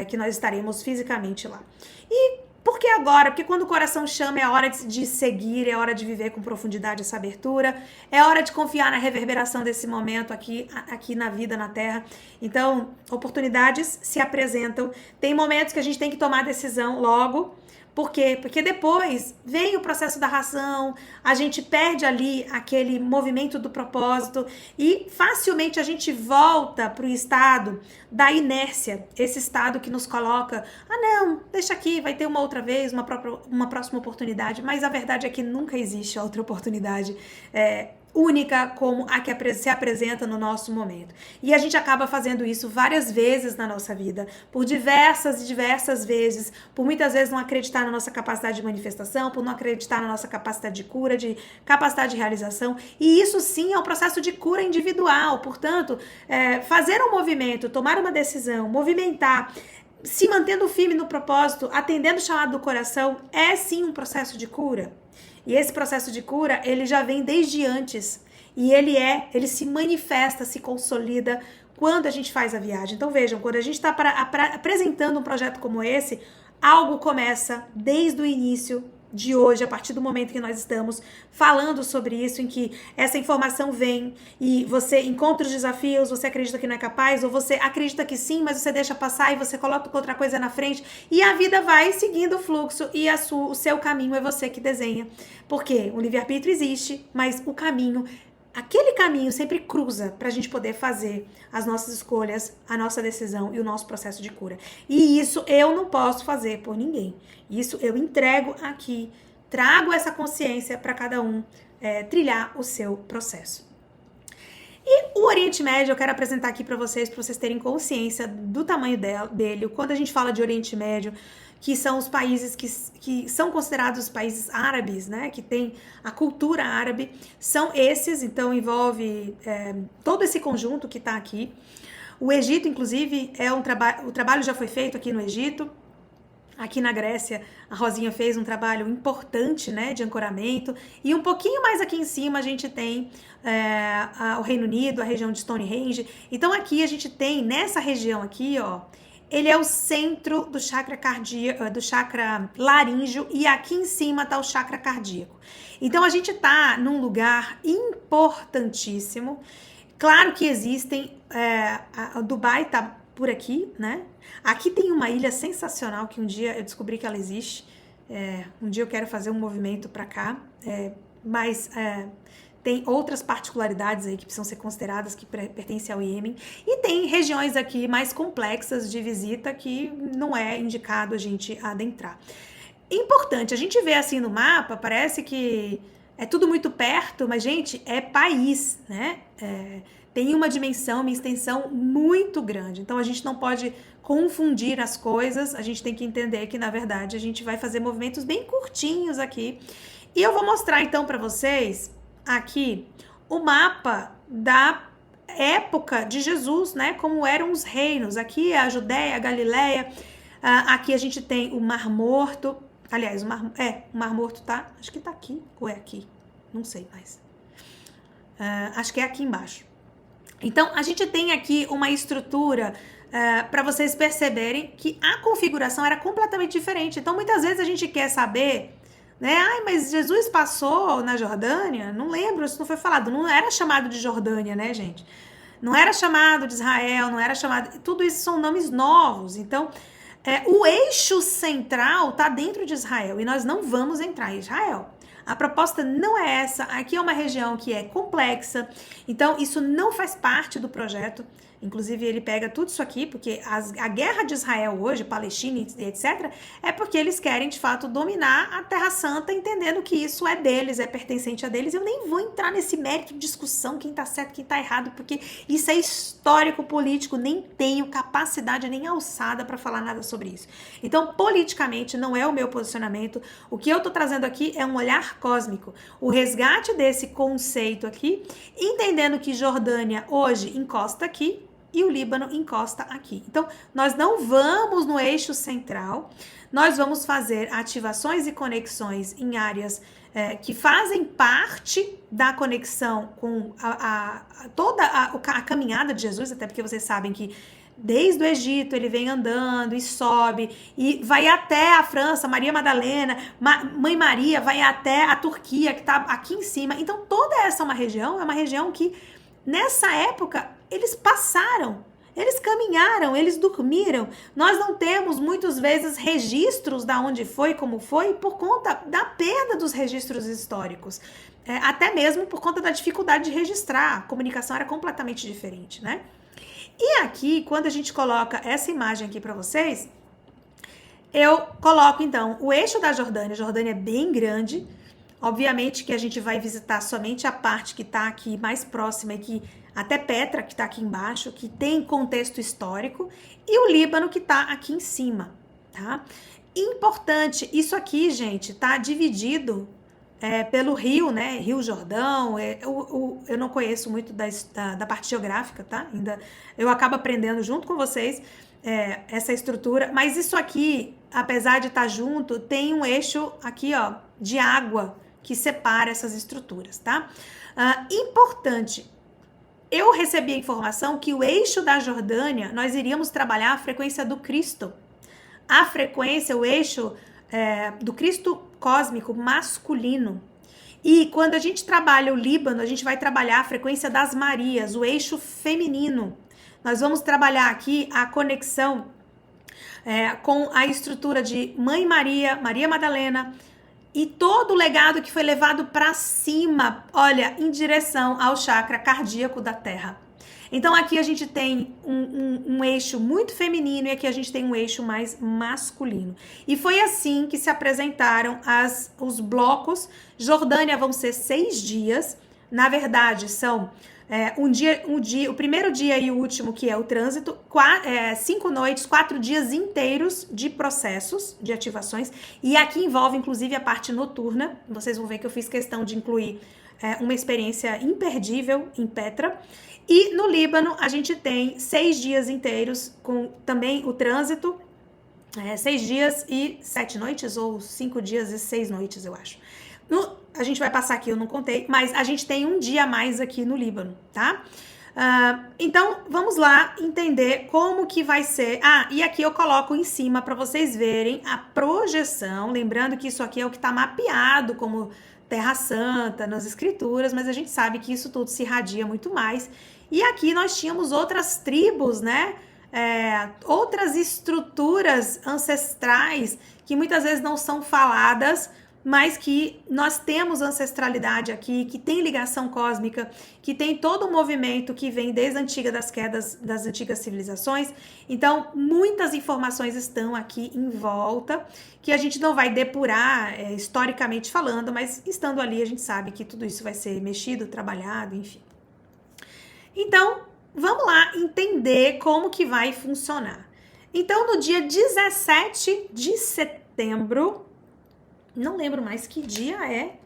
que nós estaremos fisicamente lá. E por que agora? Porque quando o coração chama é hora de seguir, é hora de viver com profundidade essa abertura, é hora de confiar na reverberação desse momento aqui na vida, na Terra. Então, oportunidades se apresentam. Tem momentos que a gente tem que tomar decisão logo. Por quê? Porque depois vem o processo da ração, a gente perde ali aquele movimento do propósito e facilmente a gente volta para o estado da inércia, esse estado que nos coloca, não, deixa aqui, vai ter uma outra vez, uma próxima oportunidade, mas a verdade é que nunca existe outra oportunidade única como a que se apresenta no nosso momento. E a gente acaba fazendo isso várias vezes na nossa vida, por diversas e diversas vezes, por muitas vezes não acreditar na nossa capacidade de manifestação, por não acreditar na nossa capacidade de cura, de capacidade de realização, e isso sim é um processo de cura individual. Portanto, fazer um movimento, tomar uma decisão, movimentar, se mantendo firme no propósito, atendendo o chamado do coração, é sim um processo de cura. E esse processo de cura, ele já vem desde antes. E ele se manifesta, se consolida quando a gente faz a viagem. Então vejam, quando a gente está apresentando um projeto como esse, algo começa desde o início de hoje, a partir do momento que nós estamos falando sobre isso, em que essa informação vem e você encontra os desafios, você acredita que não é capaz, ou você acredita que sim, mas você deixa passar e você coloca outra coisa na frente, e a vida vai seguindo o fluxo e o seu caminho é você que desenha. Porque o livre-arbítrio existe, mas o caminho, aquele caminho sempre cruza para a gente poder fazer as nossas escolhas, a nossa decisão e o nosso processo de cura. E isso eu não posso fazer por ninguém. Isso eu entrego aqui, trago essa consciência para cada um trilhar o seu processo. E o Oriente Médio eu quero apresentar aqui para vocês terem consciência do tamanho dele. Quando a gente fala de Oriente Médio, que são os países que são considerados os países árabes, né, que tem a cultura árabe, são esses, então envolve todo esse conjunto que está aqui. O Egito, inclusive, o trabalho já foi feito aqui no Egito. Aqui na Grécia, a Rosinha fez um trabalho importante, né, de ancoramento. E um pouquinho mais aqui em cima a gente tem o Reino Unido, a região de Stonehenge. Então aqui a gente tem, nessa região aqui, ó, ele é o centro do chakra cardíaco, do chakra laríngeo, e aqui em cima tá o chakra cardíaco. Então a gente tá num lugar importantíssimo. Claro que existem, Dubai tá por aqui, né? Aqui tem uma ilha sensacional que um dia eu descobri que ela existe. Um dia eu quero fazer um movimento para cá, mas tem outras particularidades aí que precisam ser consideradas, que pertencem ao Iêmen. E tem regiões aqui mais complexas de visita que não é indicado a gente adentrar. Importante, a gente vê assim no mapa, parece que é tudo muito perto, mas, gente, é país, né? Tem uma dimensão, uma extensão muito grande. Então, a gente não pode confundir as coisas, a gente tem que entender que, na verdade, a gente vai fazer movimentos bem curtinhos aqui. E eu vou mostrar, então, para vocês, aqui, o mapa da época de Jesus, né? Como eram os reinos. Aqui é a Judéia, a Galileia. Aqui a gente tem o Mar Morto. Aliás, o Mar Morto tá... Acho que tá aqui, ou é aqui? Não sei mais. Acho que é aqui embaixo. Então, a gente tem aqui uma estrutura para vocês perceberem que a configuração era completamente diferente. Então, muitas vezes a gente quer saber, né? Ai, mas Jesus passou na Jordânia? Não lembro, isso não foi falado. Não era chamado de Jordânia, né, gente? Não era chamado de Israel, não era chamado... Tudo isso são nomes novos. Então, o eixo central está dentro de Israel e nós não vamos entrar em Israel. A proposta não é essa. Aqui é uma região que é complexa, então isso não faz parte do projeto. Inclusive, ele pega tudo isso aqui, porque a guerra de Israel hoje, Palestina e etc., é porque eles querem, de fato, dominar a Terra Santa, entendendo que isso é deles, é pertencente a deles. Eu nem vou entrar nesse mérito de discussão, quem tá certo, quem tá errado, porque isso é histórico, político, nem tenho capacidade nem alçada para falar nada sobre isso. Então, politicamente, não é o meu posicionamento. O que eu tô trazendo aqui é um olhar cósmico, o resgate desse conceito aqui, entendendo que Jordânia hoje encosta aqui, e o Líbano encosta aqui. Então, nós não vamos no eixo central, nós vamos fazer ativações e conexões em áreas que fazem parte da conexão com toda a caminhada de Jesus, até porque vocês sabem que desde o Egito ele vem andando e sobe e vai até a França, Maria Madalena, Mãe Maria, vai até a Turquia, que está aqui em cima. Então, toda essa é uma região que, nessa época, eles passaram, eles caminharam, eles dormiram. Nós não temos, muitas vezes, registros da onde foi, como foi, por conta da perda dos registros históricos. Até mesmo por conta da dificuldade de registrar. A comunicação era completamente diferente, né? E aqui, quando a gente coloca essa imagem aqui para vocês, eu coloco, então, o eixo da Jordânia. A Jordânia é bem grande. Obviamente que a gente vai visitar somente a parte que está aqui mais próxima, que até Petra, que está aqui embaixo, que tem contexto histórico, e o Líbano, que está aqui em cima, tá? Importante, isso aqui, gente, tá dividido pelo rio, né? Rio Jordão. Eu não conheço muito da parte geográfica, tá? Ainda eu acabo aprendendo junto com vocês essa estrutura, mas isso aqui, apesar de estar junto, tem um eixo aqui, ó, de água que separa essas estruturas, tá? Importante, eu recebi a informação que o eixo da Jordânia, nós iríamos trabalhar a frequência do Cristo. A frequência, o eixo do Cristo cósmico masculino. E quando a gente trabalha o Líbano, a gente vai trabalhar a frequência das Marias, o eixo feminino. Nós vamos trabalhar aqui a conexão com a estrutura de Mãe Maria, Maria Madalena, e todo o legado que foi levado para cima, olha, em direção ao chakra cardíaco da Terra. Então aqui a gente tem um eixo muito feminino e aqui a gente tem um eixo mais masculino. E foi assim que se apresentaram os blocos. Jordânia vão ser 6 dias. Na verdade, são o primeiro dia e o último, que é o trânsito, 5 noites, 4 dias inteiros de processos, de ativações, e aqui envolve inclusive a parte noturna. Vocês vão ver que eu fiz questão de incluir uma experiência imperdível em Petra. E no Líbano a gente tem 6 dias inteiros, com também o trânsito, 6 dias e 7 noites, ou 5 dias e 6 noites, eu acho. A gente vai passar aqui, eu não contei, mas a gente tem um dia a mais aqui no Líbano, tá? Então, vamos lá entender como que vai ser. E aqui eu coloco em cima para vocês verem a projeção, lembrando que isso aqui é o que está mapeado como Terra Santa nas escrituras, mas a gente sabe que isso tudo se irradia muito mais. E aqui nós tínhamos outras tribos, né? Outras estruturas ancestrais que muitas vezes não são faladas mas que nós temos ancestralidade aqui, que tem ligação cósmica, que tem todo um movimento que vem desde a antiga das quedas das antigas civilizações. Então, muitas informações estão aqui em volta, que a gente não vai depurar historicamente falando, mas estando ali a gente sabe que tudo isso vai ser mexido, trabalhado, enfim. Então, vamos lá entender como que vai funcionar. Então, no dia 17 de setembro, não lembro mais que dia é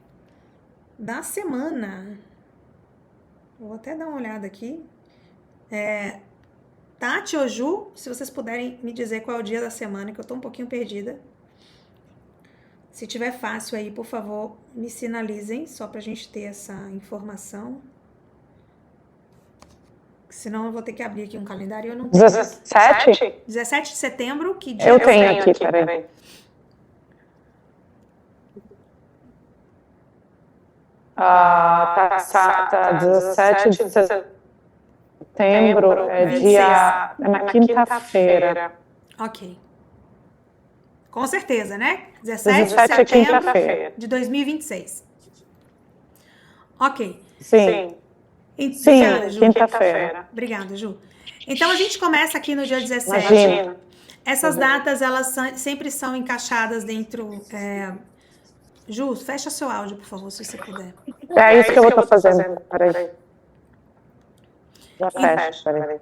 da semana. Vou até dar uma olhada aqui. Tati ou Ju, se vocês puderem me dizer qual é o dia da semana, que eu tô um pouquinho perdida. Se tiver fácil aí, por favor, me sinalizem, só pra gente ter essa informação. Senão eu vou ter que abrir aqui um calendário e eu não tenho. 17? 17 de setembro, que dia? Eu tenho aqui, peraí. Tá 17 de setembro, é na quinta-feira. Ok. Com certeza, né? 17 de 17 é setembro quinta-feira. de 2026. Ok. Sim, Obrigada, Ju. quinta-feira. Obrigada, Ju. Então, a gente começa aqui no dia 17. Imagina. Essas datas, elas sempre são encaixadas dentro... Ju, fecha seu áudio, por favor, se você puder. É isso que eu vou estar fazendo. Peraí. Já fecha, peraí.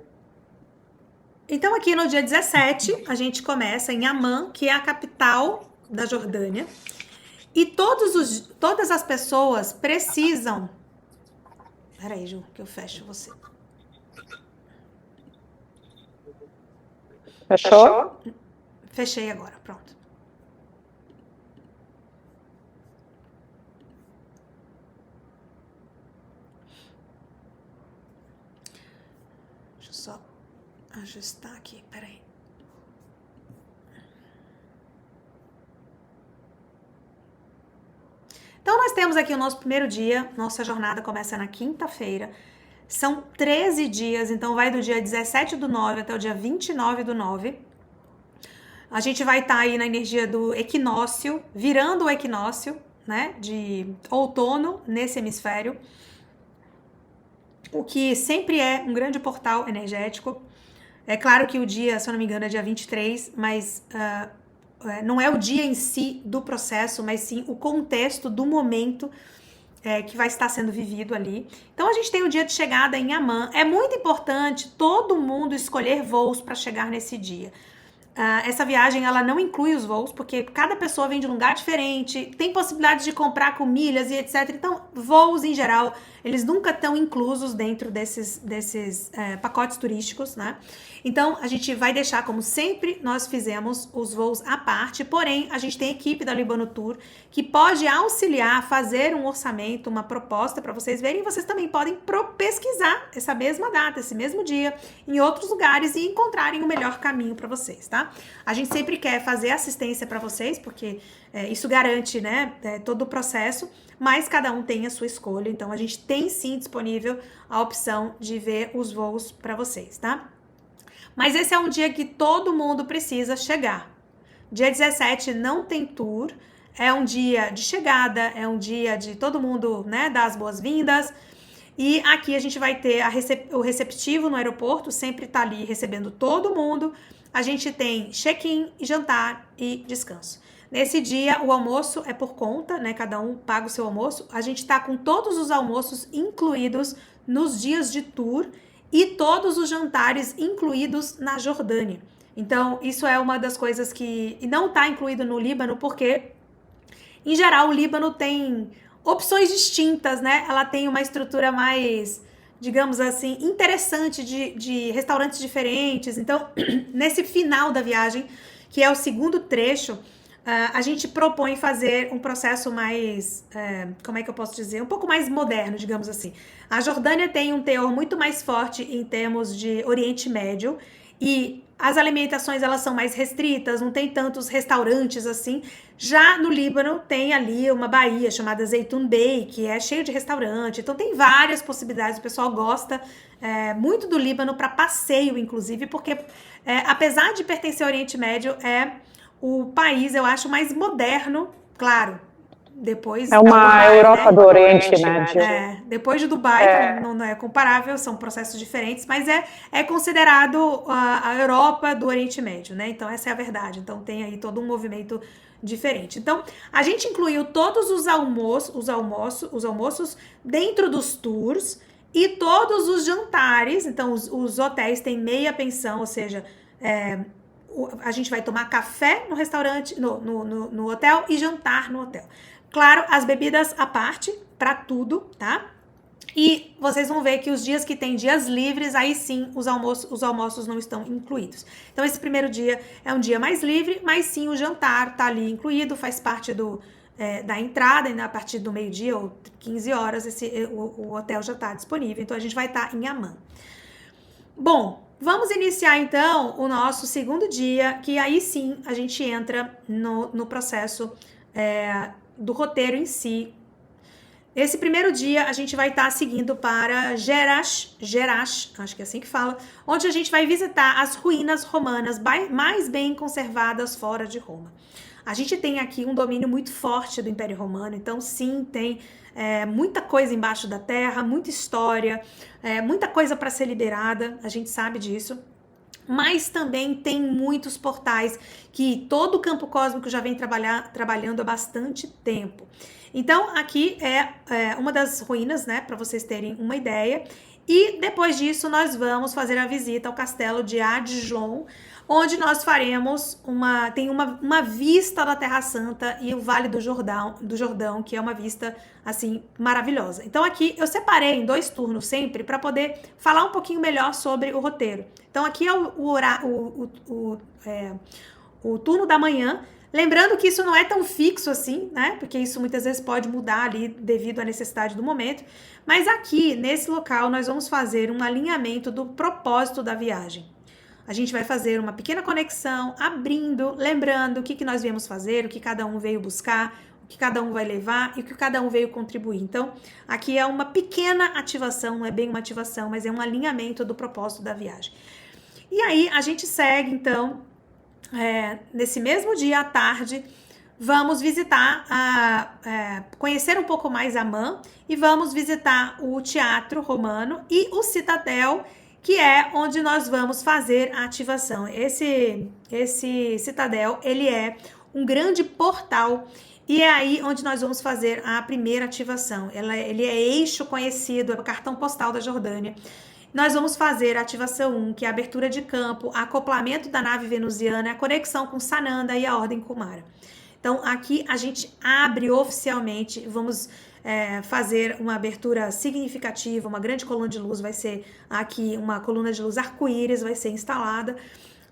Então, aqui no dia 17, a gente começa em Amman, que é a capital da Jordânia. E todas as pessoas precisam... Peraí, Ju, que eu fecho você. Fechou? Fechei agora, pronto. Deixa eu só ajustar aqui, peraí. Então, nós temos aqui o nosso primeiro dia, nossa jornada começa na quinta-feira. São 13 dias, então vai do dia 17/9 até o dia 29/9. A gente vai estar aí na energia do equinócio, virando o equinócio, né, de outono nesse hemisfério. O que sempre é um grande portal energético. É claro que o dia, se eu não me engano, é dia 23, mas não é o dia em si do processo, mas sim o contexto do momento que vai estar sendo vivido ali. Então, a gente tem o dia de chegada em Amman. É muito importante todo mundo escolher voos para chegar nesse dia. Essa viagem, ela não inclui os voos, porque cada pessoa vem de um lugar diferente, tem possibilidade de comprar com milhas e etc. Então, voos em geral, eles nunca estão inclusos dentro desses pacotes turísticos, né? Então, a gente vai deixar, como sempre nós fizemos, os voos à parte, porém, a gente tem a equipe da Líbano Tour que pode auxiliar, fazer um orçamento, uma proposta para vocês verem, e vocês também podem pesquisar essa mesma data, esse mesmo dia, em outros lugares e encontrarem o melhor caminho para vocês, tá? A gente sempre quer fazer assistência para vocês, porque isso garante, né, todo o processo, mas cada um tem a sua escolha, então a gente tem sim disponível a opção de ver os voos para vocês, tá? Mas esse é um dia que todo mundo precisa chegar. Dia 17 não tem tour, é um dia de chegada, é um dia de todo mundo, né, dar as boas-vindas. E aqui a gente vai ter o receptivo no aeroporto, sempre tá ali recebendo todo mundo. A gente tem check-in, jantar e descanso. Nesse dia, o almoço é por conta, né? Cada um paga o seu almoço. A gente tá com todos os almoços incluídos nos dias de tour e todos os jantares incluídos na Jordânia. Então, isso é uma das coisas que não tá incluído no Líbano, porque, em geral, o Líbano tem opções distintas, né? Ela tem uma estrutura mais, digamos assim, interessante de restaurantes diferentes. Então, nesse final da viagem, que é o segundo trecho, a gente propõe fazer um processo mais, como é que eu posso dizer? Um pouco mais moderno, digamos assim. A Jordânia tem um teor muito mais forte em termos de Oriente Médio e as alimentações, elas são mais restritas, não tem tantos restaurantes assim. Já no Líbano tem ali uma baía chamada Zeytun Bey, que é cheio de restaurante, então tem várias possibilidades. O pessoal gosta muito do Líbano para passeio, inclusive, porque apesar de pertencer ao Oriente Médio, é o país, eu acho, mais moderno, claro, depois É uma Dubai, Europa do Oriente Médio. Depois de Dubai, não é comparável, são processos diferentes, mas é considerado a Europa do Oriente Médio, né? Então essa é a verdade. Então tem aí todo um movimento diferente. Então a gente incluiu todos os almoços dentro dos tours e todos os jantares. Então os hotéis têm meia pensão, ou seja, a gente vai tomar café no restaurante, no hotel e jantar no hotel. Claro, as bebidas à parte, para tudo, tá? E vocês vão ver que os dias que tem dias livres, aí sim os almoços não estão incluídos. Então esse primeiro dia é um dia mais livre, mas sim o jantar tá ali incluído, faz parte da entrada, né? A partir do meio-dia ou 15 horas o hotel já está disponível. Então a gente vai estar em Amman. Bom, vamos iniciar então o nosso segundo dia, que aí sim a gente entra no processo do roteiro em si. Esse primeiro dia a gente vai estar seguindo para Jerash, acho que é assim que fala, onde a gente vai visitar as ruínas romanas mais bem conservadas fora de Roma. A gente tem aqui um domínio muito forte do Império Romano, então sim, tem muita coisa embaixo da terra, muita história, muita coisa para ser liberada, a gente sabe disso. Mas também tem muitos portais que todo o campo cósmico já vem trabalhando há bastante tempo. Então, aqui é uma das ruínas, né, para vocês terem uma ideia. E depois disso, nós vamos fazer a visita ao castelo de Adjon, onde nós faremos uma vista da Terra Santa e o Vale do Jordão, que é uma vista, assim, maravilhosa. Então, aqui eu separei em 2 turnos sempre para poder falar um pouquinho melhor sobre o roteiro. Então, aqui é o turno da manhã. Lembrando que isso não é tão fixo assim, né? Porque isso muitas vezes pode mudar ali devido à necessidade do momento. Mas aqui, nesse local, nós vamos fazer um alinhamento do propósito da viagem. A gente vai fazer uma pequena conexão, lembrando o que nós viemos fazer, o que cada um veio buscar, o que cada um vai levar e o que cada um veio contribuir. Então, aqui é uma pequena ativação, não é bem uma ativação, mas é um alinhamento do propósito da viagem. E aí, a gente segue, então, nesse mesmo dia à tarde, vamos visitar, conhecer um pouco mais Amman e vamos visitar o Teatro Romano e o Citadel, que é onde nós vamos fazer a ativação. Esse Citadel, ele é um grande portal e é aí onde nós vamos fazer a primeira ativação. Ele é eixo conhecido, é o cartão postal da Jordânia. Nós vamos fazer a ativação 1, que é a abertura de campo, acoplamento da nave venusiana, a conexão com Sananda e a Ordem Kumara. Então, aqui a gente abre oficialmente, vamos fazer uma abertura significativa, uma grande coluna de luz, vai ser aqui uma coluna de luz arco-íris, vai ser instalada,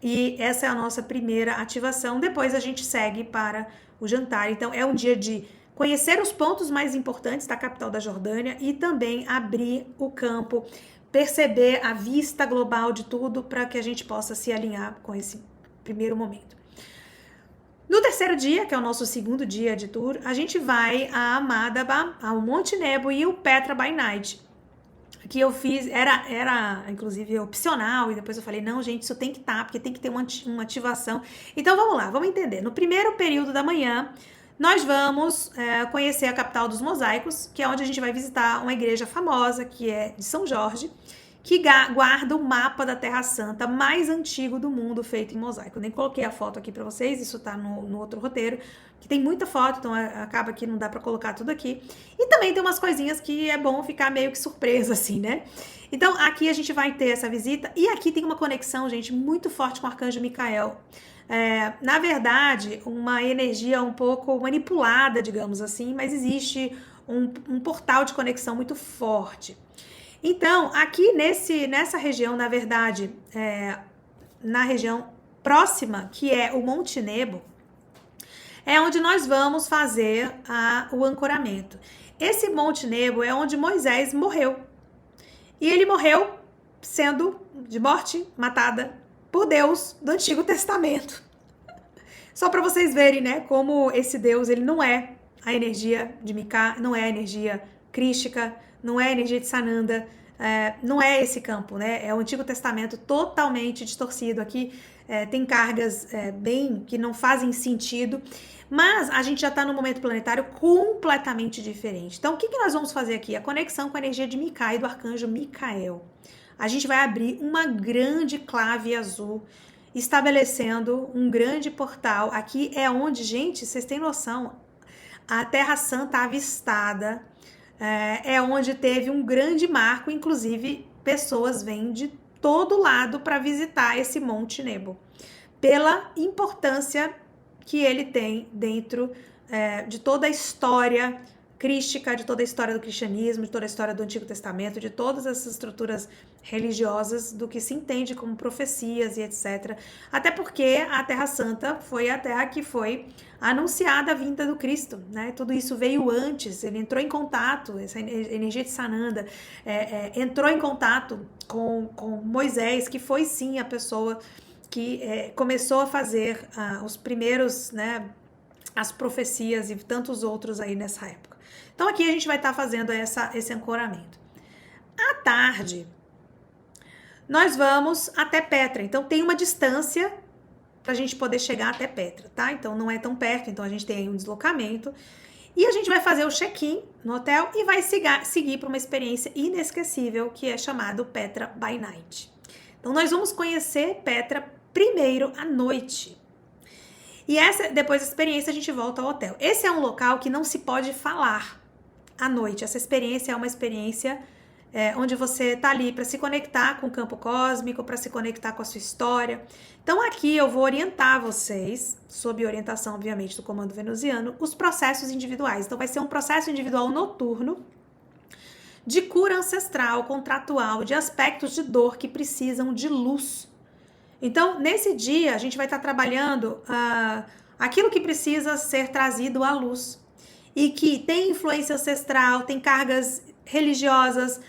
e essa é a nossa primeira ativação. Depois a gente segue para o jantar. Então, é um dia de conhecer os pontos mais importantes da capital da Jordânia e também abrir o campo, perceber a vista global de tudo para que a gente possa se alinhar com esse primeiro momento. No terceiro dia, que é o nosso segundo dia de tour, a gente vai a Amadaba, ao Monte Nebo e o Petra by Night, que eu fiz, era inclusive opcional, e depois eu falei, não, gente, isso tem que estar, porque tem que ter uma ativação. Então vamos lá, vamos entender. No primeiro período da manhã, nós vamos conhecer a capital dos mosaicos, que é onde a gente vai visitar uma igreja famosa, que é de São Jorge, que guarda o mapa da Terra Santa mais antigo do mundo, feito em mosaico. Eu nem coloquei a foto aqui para vocês, isso tá no outro roteiro, que tem muita foto, então acaba que não dá para colocar tudo aqui. E também tem umas coisinhas que é bom ficar meio que surpresa, assim, né? Então, aqui a gente vai ter essa visita, e aqui tem uma conexão, gente, muito forte com o Arcanjo Micael. Na verdade, uma energia um pouco manipulada, digamos assim, mas existe um portal de conexão muito forte. Então, aqui nessa região, na verdade, na região próxima, que é o Monte Nebo, é onde nós vamos fazer o ancoramento. Esse Monte Nebo é onde Moisés morreu. E ele morreu sendo de morte matada por Deus do Antigo Testamento. Só para vocês verem, né, como esse Deus, ele não é a energia de Mika, não é a energia crística, não é a energia de Sananda, não é esse campo, né? É o Antigo Testamento totalmente distorcido aqui. tem cargas bem que não fazem sentido, mas a gente já está num momento planetário completamente diferente. Então, o que nós vamos fazer aqui? A conexão com a energia de Micai, do arcanjo Micael. A gente vai abrir uma grande clave azul, estabelecendo um grande portal. Aqui é onde, gente, vocês têm noção, a Terra Santa avistada, é onde teve um grande marco, inclusive pessoas vêm de todo lado para visitar esse Monte Nebo, pela importância que ele tem dentro de toda a história crística, de toda a história do cristianismo, de toda a história do Antigo Testamento, de todas essas estruturas religiosas, do que se entende como profecias e etc. Até porque a Terra Santa foi a terra que foi anunciada a vinda do Cristo, né? Tudo isso veio antes, ele entrou em contato, essa energia de Sananda, entrou em contato com Moisés, que foi sim a pessoa que começou a fazer os primeiros, né, as profecias e tantos outros aí nessa época. Então aqui a gente vai estar fazendo esse ancoramento. À tarde, nós vamos até Petra. Então tem uma distância para a gente poder chegar até Petra, tá? Então não é tão perto, então a gente tem aí um deslocamento. E a gente vai fazer o check-in no hotel e vai seguir para uma experiência inesquecível que é chamado Petra by Night. Então nós vamos conhecer Petra primeiro à noite. E depois da experiência a gente volta ao hotel. Esse é um local que não se pode falar à noite. Essa experiência é uma experiência onde você tá ali para se conectar com o campo cósmico, para se conectar com a sua história. Então aqui eu vou orientar vocês, sob orientação obviamente do comando venusiano, os processos individuais. Então vai ser um processo individual noturno de cura ancestral, contratual, de aspectos de dor que precisam de luz. Então, nesse dia, a gente vai estar trabalhando aquilo que precisa ser trazido à luz e que tem influência ancestral, tem cargas religiosas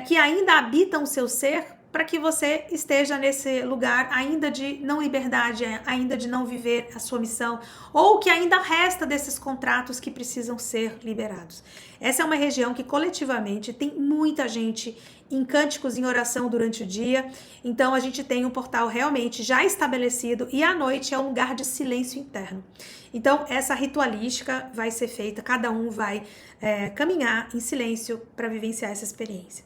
que ainda habitam o seu ser, para que você esteja nesse lugar ainda de não liberdade, ainda de não viver a sua missão, ou que ainda resta desses contratos que precisam ser liberados. Essa é uma região que coletivamente tem muita gente em cânticos, em oração durante o dia, então a gente tem um portal realmente já estabelecido e à noite é um lugar de silêncio interno. Então essa ritualística vai ser feita, cada um vai caminhar em silêncio para vivenciar essa experiência.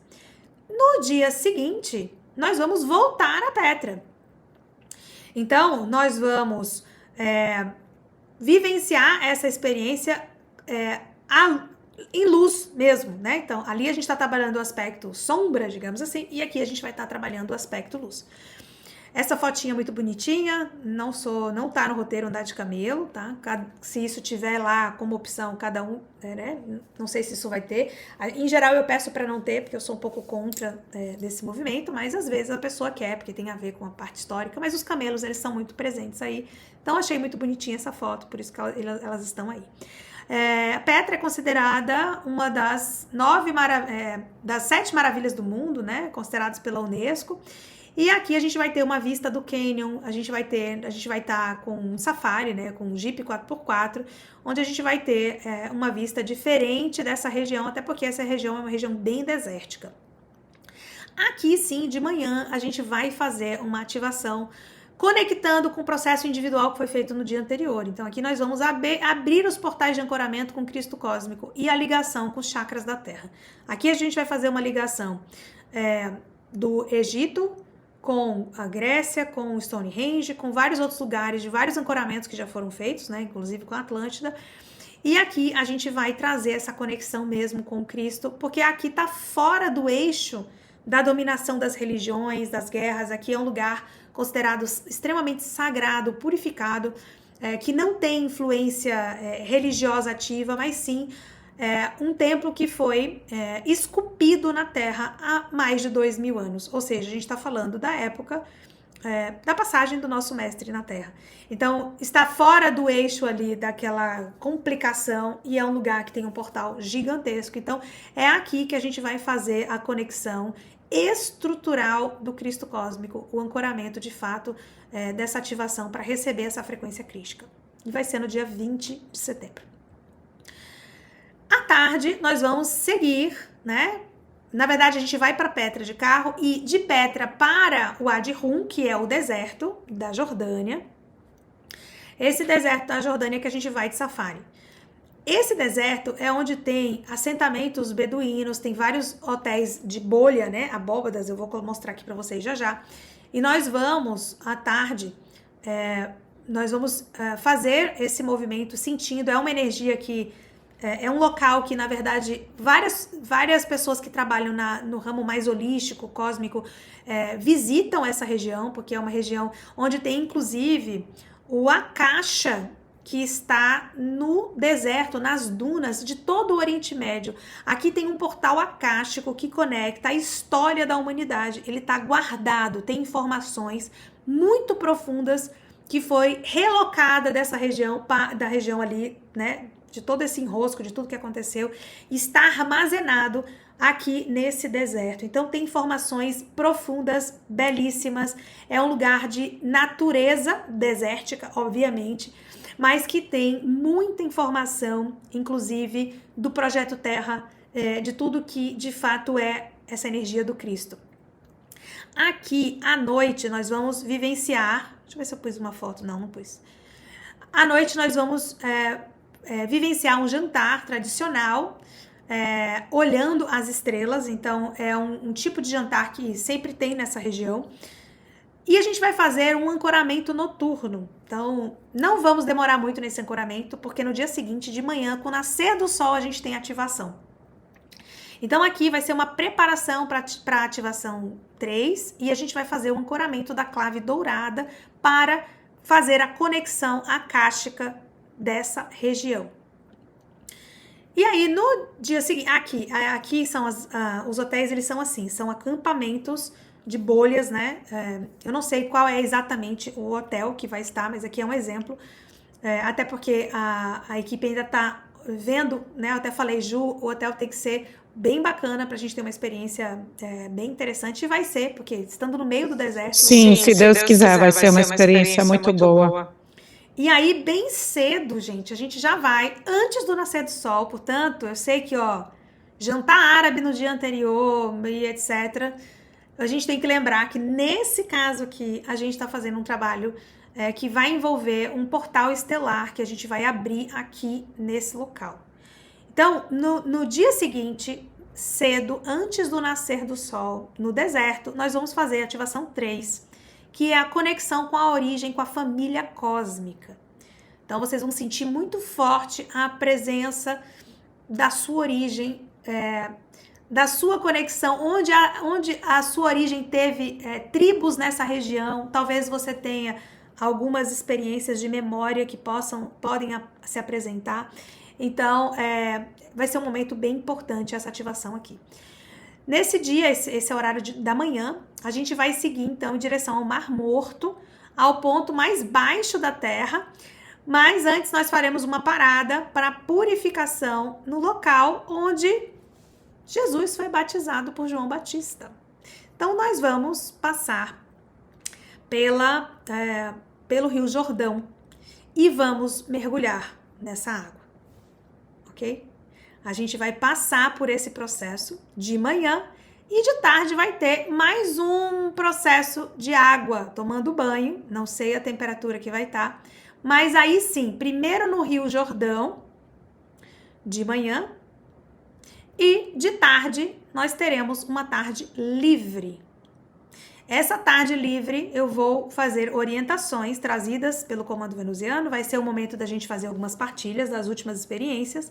No dia seguinte, nós vamos voltar a Petra. Então, nós vamos vivenciar essa experiência em luz mesmo, né? Então, ali a gente está trabalhando o aspecto sombra, digamos assim, e aqui a gente vai estar trabalhando o aspecto luz. Essa fotinha muito bonitinha, não tá no roteiro andar de camelo, tá? Se isso tiver lá como opção, cada um, né? Não sei se isso vai ter. Em geral eu peço para não ter, porque eu sou um pouco contra desse movimento, mas às vezes a pessoa quer, porque tem a ver com a parte histórica, mas os camelos, eles são muito presentes aí. Então achei muito bonitinha essa foto, por isso que elas estão aí. A Petra é considerada uma das 7 maravilhas do mundo, né? Consideradas pela Unesco. E aqui a gente vai ter uma vista do Canyon, a gente vai estar com um safari, né, com um Jeep 4x4, onde a gente vai ter uma vista diferente dessa região, até porque essa região é uma região bem desértica. Aqui sim, de manhã, a gente vai fazer uma ativação conectando com o processo individual que foi feito no dia anterior. Então aqui nós vamos abrir os portais de ancoramento com Cristo Cósmico e a ligação com os chakras da Terra. Aqui a gente vai fazer uma ligação do Egito, com a Grécia, com o Stonehenge, com vários outros lugares, de vários ancoramentos que já foram feitos, né, inclusive com a Atlântida. E aqui a gente vai trazer essa conexão mesmo com o Cristo, porque aqui está fora do eixo da dominação das religiões, das guerras. Aqui é um lugar considerado extremamente sagrado, purificado, que não tem influência religiosa ativa, mas sim um templo que foi esculpido na Terra há mais de 2000 anos. Ou seja, a gente está falando da época da passagem do nosso mestre na Terra. Então, está fora do eixo ali daquela complicação e é um lugar que tem um portal gigantesco. Então, é aqui que a gente vai fazer a conexão estrutural do Cristo Cósmico, o ancoramento de fato dessa ativação para receber essa frequência crística. E vai ser no dia 20 de setembro. À tarde, nós vamos seguir, né, Na verdade, a gente vai para Petra de carro e de Petra para o Wadi Rum, que é o deserto da Jordânia. Esse deserto da Jordânia que a gente vai de safari. Esse deserto é onde tem assentamentos beduínos, tem vários hotéis de bolha, né? Abóbadas, eu vou mostrar aqui para vocês já já. E nós vamos, à tarde, nós vamos fazer esse movimento sentindo. É uma energia que é um local que, na verdade, várias pessoas que trabalham no ramo mais holístico, cósmico, visitam essa região, porque é uma região onde tem, inclusive, o Akasha, que está no deserto, nas dunas de todo o Oriente Médio. Aqui tem um portal acástico que conecta a história da humanidade. Ele está guardado, tem informações muito profundas que foi relocada dessa região, da região ali, né, de todo esse enrosco, de tudo que aconteceu, está armazenado aqui nesse deserto. Então tem informações profundas, belíssimas. É um lugar de natureza desértica, obviamente, mas que tem muita informação, inclusive do Projeto Terra, de tudo que de fato é essa energia do Cristo. Aqui à noite nós vamos vivenciar, deixa eu ver se eu pus uma foto, não pus. À noite nós vamos vivenciar um jantar tradicional, olhando as estrelas. Então é um tipo de jantar que sempre tem nessa região. E a gente vai fazer um ancoramento noturno. Então, não vamos demorar muito nesse ancoramento, porque no dia seguinte, de manhã, com o nascer do sol, a gente tem ativação. Então, aqui vai ser uma preparação para a ativação 3, e a gente vai fazer o ancoramento da clave dourada para fazer a conexão akáshica dessa região. E aí, no dia seguinte, aqui são os hotéis, eles são assim, são acampamentos de bolhas, né? Eu não sei qual é exatamente o hotel que vai estar, mas aqui é um exemplo, até porque a equipe ainda tá vendo, né? Eu até falei, Ju, o hotel tem que ser bem bacana pra gente ter uma experiência bem interessante, e vai ser, porque estando no meio do deserto... Sim, se Deus quiser, vai ser uma experiência muito boa. E aí, bem cedo, gente, a gente já vai, antes do nascer do sol, portanto, eu sei que, jantar árabe no dia anterior e etc., a gente tem que lembrar que, nesse caso aqui, a gente está fazendo um trabalho que vai envolver um portal estelar que a gente vai abrir aqui nesse local. Então, no dia seguinte, cedo, antes do nascer do sol, no deserto, nós vamos fazer a ativação 3, que é a conexão com a origem, com a família cósmica. Então, vocês vão sentir muito forte a presença da sua origem, da sua conexão, onde a sua origem teve tribos nessa região. Talvez você tenha algumas experiências de memória que podem se apresentar. Então, vai ser um momento bem importante essa ativação aqui. Nesse dia, esse é o horário da manhã, a gente vai seguir, então, em direção ao Mar Morto, ao ponto mais baixo da Terra, mas antes nós faremos uma parada para purificação no local onde Jesus foi batizado por João Batista. Então, nós vamos passar pelo Rio Jordão e vamos mergulhar nessa água, ok? A gente vai passar por esse processo de manhã e de tarde vai ter mais um processo de água, tomando banho, não sei a temperatura que vai estar, mas aí sim, primeiro no Rio Jordão, de manhã, e de tarde nós teremos uma tarde livre. Essa tarde livre eu vou fazer orientações trazidas pelo comando venusiano, vai ser o momento da gente fazer algumas partilhas das últimas experiências,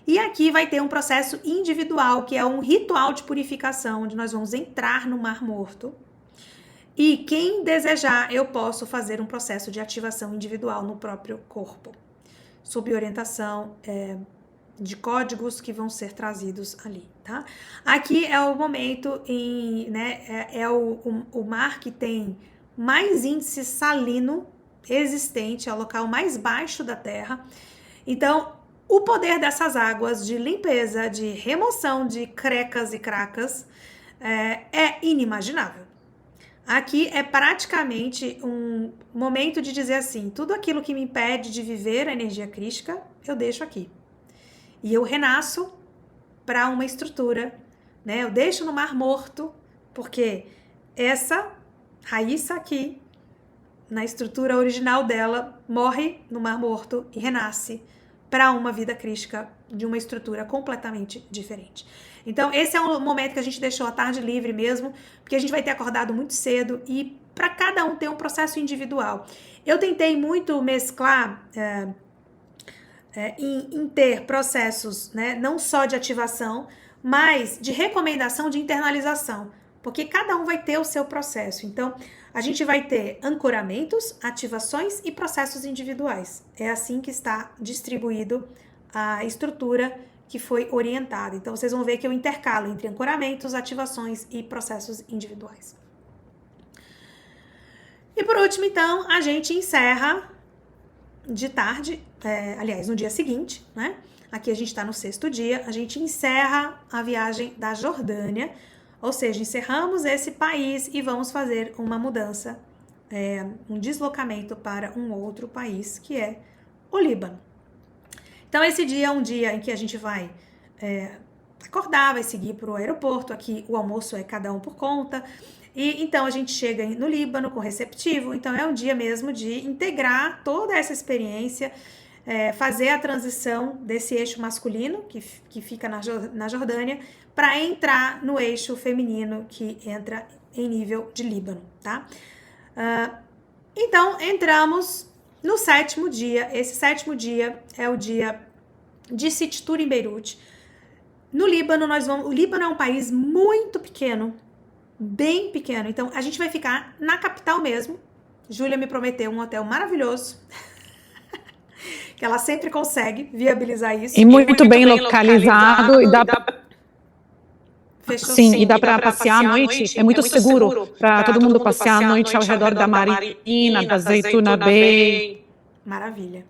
e aqui vai ter um processo individual, que é um ritual de purificação, onde nós vamos entrar no Mar Morto, e quem desejar, eu posso fazer um processo de ativação individual no próprio corpo, sob orientação de códigos que vão ser trazidos ali, tá? Aqui é o momento o mar que tem mais índice salino existente, é o local mais baixo da Terra. Então, o poder dessas águas de limpeza, de remoção de crecas e cracas é inimaginável. Aqui é praticamente um momento de dizer assim, tudo aquilo que me impede de viver a energia crística, eu deixo aqui. E eu renasço para uma estrutura né? Eu deixo no Mar Morto, porque essa Raíssa aqui, na estrutura original dela, morre no Mar Morto e renasce para uma vida crística de uma estrutura completamente diferente. Então, esse é um momento que a gente deixou a tarde livre mesmo, porque a gente vai ter acordado muito cedo e para cada um ter um processo individual. Eu tentei muito mesclar em ter processos, né, não só de ativação, mas de recomendação de internalização, porque cada um vai ter o seu processo. Então, a gente vai ter ancoramentos, ativações e processos individuais. É assim que está distribuído a estrutura que foi orientada. Então, vocês vão ver que eu intercalo entre ancoramentos, ativações e processos individuais. E por último, então, a gente encerra de tarde, aliás, no dia seguinte, né? Aqui a gente está no 6º dia, a gente encerra a viagem da Jordânia, ou seja, encerramos esse país e vamos fazer uma mudança, um deslocamento para um outro país, que é o Líbano. Então, esse dia é um dia em que a gente vai acordar, vai seguir para o aeroporto, aqui o almoço é cada um por conta, e então a gente chega no Líbano com receptivo, então é um dia mesmo de integrar toda essa experiência, fazer a transição desse eixo masculino, que fica na Jordânia, para entrar no eixo feminino, que entra em nível de Líbano, tá? Então, entramos no 7º dia. Esse 7º dia é o dia de City Tour em Beirute. No Líbano, o Líbano é um país muito pequeno, bem pequeno, então a gente vai ficar na capital mesmo. Júlia me prometeu um hotel maravilhoso, que ela sempre consegue viabilizar isso. E muito bem localizado e dá Fechou? Sim, e dá para passear à noite, é muito seguro para todo mundo passear à noite ao redor da Marina, da Zaytuna Bay. Maravilha.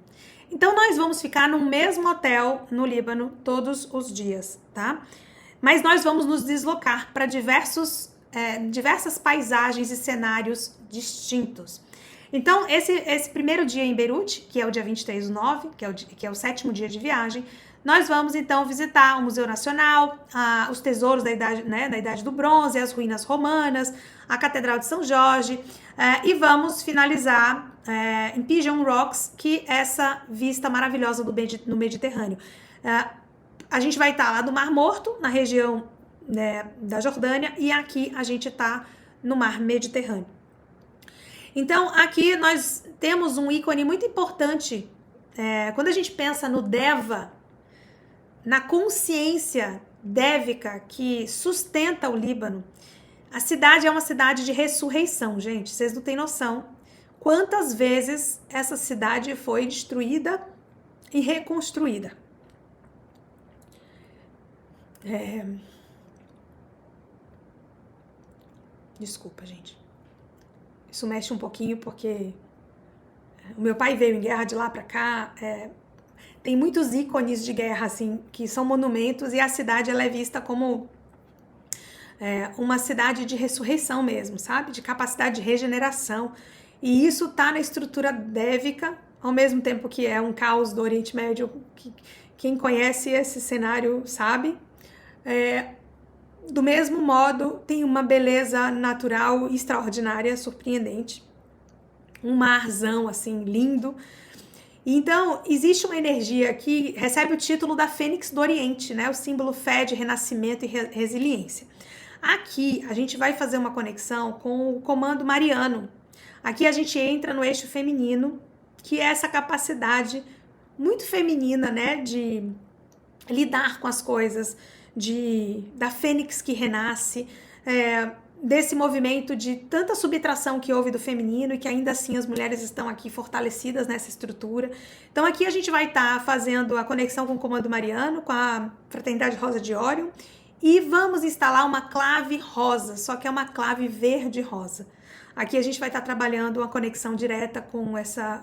Então, nós vamos ficar no mesmo hotel no Líbano todos os dias, tá? Mas nós vamos nos deslocar para diversas paisagens e cenários distintos. Então, esse primeiro dia em Beirute, que é o dia 23/9, que é o 7º dia de viagem, nós vamos, então, visitar o Museu Nacional, os tesouros da Idade do Bronze, as ruínas romanas, a Catedral de São Jorge, e vamos finalizar em Pigeon Rocks, que é essa vista maravilhosa no Mediterrâneo. A gente vai estar lá no Mar Morto, na região da Jordânia, e aqui a gente está no Mar Mediterrâneo. Então, aqui nós temos um ícone muito importante. Quando a gente pensa no Deva, na consciência dévica que sustenta o Líbano, a cidade é uma cidade de ressurreição, gente. Vocês não têm noção quantas vezes essa cidade foi destruída e reconstruída. Desculpa, gente. Isso mexe um pouquinho porque o meu pai veio em guerra de lá para cá. Tem muitos ícones de guerra, assim, que são monumentos, e a cidade ela é vista como uma cidade de ressurreição mesmo, sabe? De capacidade de regeneração. E isso tá na estrutura dévica, ao mesmo tempo que é um caos do Oriente Médio, que quem conhece esse cenário sabe. Do mesmo modo, tem uma beleza natural extraordinária, surpreendente. Um marzão, assim, lindo. Então, existe uma energia que recebe o título da Fênix do Oriente, né? O símbolo fé de renascimento e resiliência. Aqui, a gente vai fazer uma conexão com o comando mariano. Aqui a gente entra no eixo feminino, que é essa capacidade muito feminina, né? De lidar com as coisas, da fênix que renasce, desse movimento de tanta subtração que houve do feminino e que ainda assim as mulheres estão aqui fortalecidas nessa estrutura. Então aqui a gente vai estar fazendo a conexão com o comando mariano, com a Fraternidade Rosa de Órion, e vamos instalar uma clave rosa, só que é uma clave verde-rosa. Aqui a gente vai estar trabalhando uma conexão direta com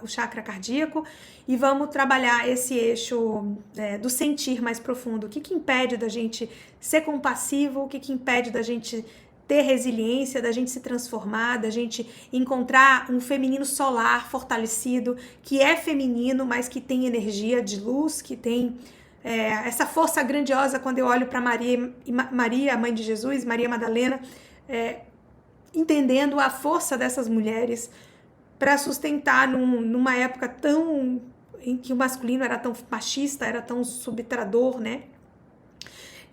o chakra cardíaco e vamos trabalhar esse eixo do sentir mais profundo. O que impede da gente ser compassivo, o que impede da gente ter resiliência, da gente se transformar, da gente encontrar um feminino solar fortalecido, que é feminino, mas que tem energia de luz, que tem essa força grandiosa quando eu olho para Maria, a mãe de Jesus, Maria Madalena, entendendo a força dessas mulheres para sustentar numa época em que o masculino era tão machista, era tão subtrador, né?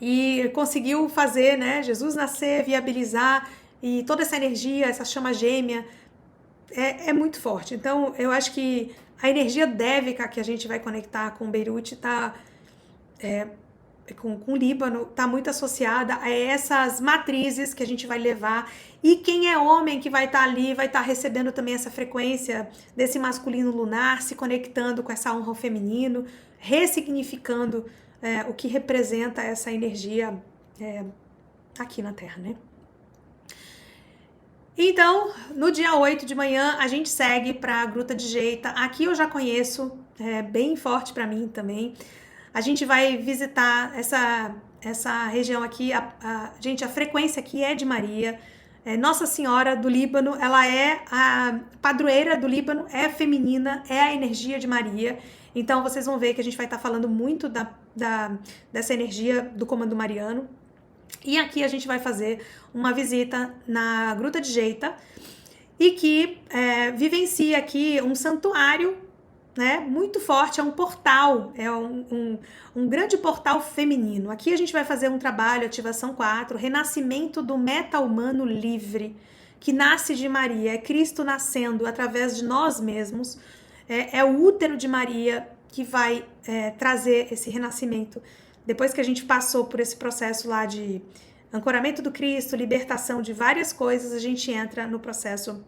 E conseguiu fazer, né, Jesus nascer, viabilizar, e toda essa energia, essa chama gêmea, é muito forte. Então, eu acho que a energia dévica que a gente vai conectar com Beirute com o Líbano, está muito associada a essas matrizes que a gente vai levar, e quem é homem que vai estar ali, vai estar recebendo também essa frequência desse masculino lunar, se conectando com essa honra ao feminino, ressignificando o que representa essa energia aqui na Terra, né? Então, no dia 8 de manhã, a gente segue para a Gruta de Geita. Aqui eu já conheço, bem forte para mim também. A gente vai visitar essa região aqui. Gente, a frequência aqui é de Maria. Nossa Senhora do Líbano, ela é a padroeira do Líbano, é feminina, é a energia de Maria. Então, vocês vão ver que a gente vai estar falando muito dessa energia do comando mariano. E aqui a gente vai fazer uma visita na Gruta de Geita e que vivencia aqui um santuário, né, muito forte, é um portal, é um grande portal feminino. Aqui a gente vai fazer um trabalho, ativação 4, renascimento do meta-humano livre, que nasce de Maria, é Cristo nascendo através de nós mesmos, é o útero de Maria que vai trazer esse renascimento. Depois que a gente passou por esse processo lá de ancoramento do Cristo, libertação de várias coisas, a gente entra no processo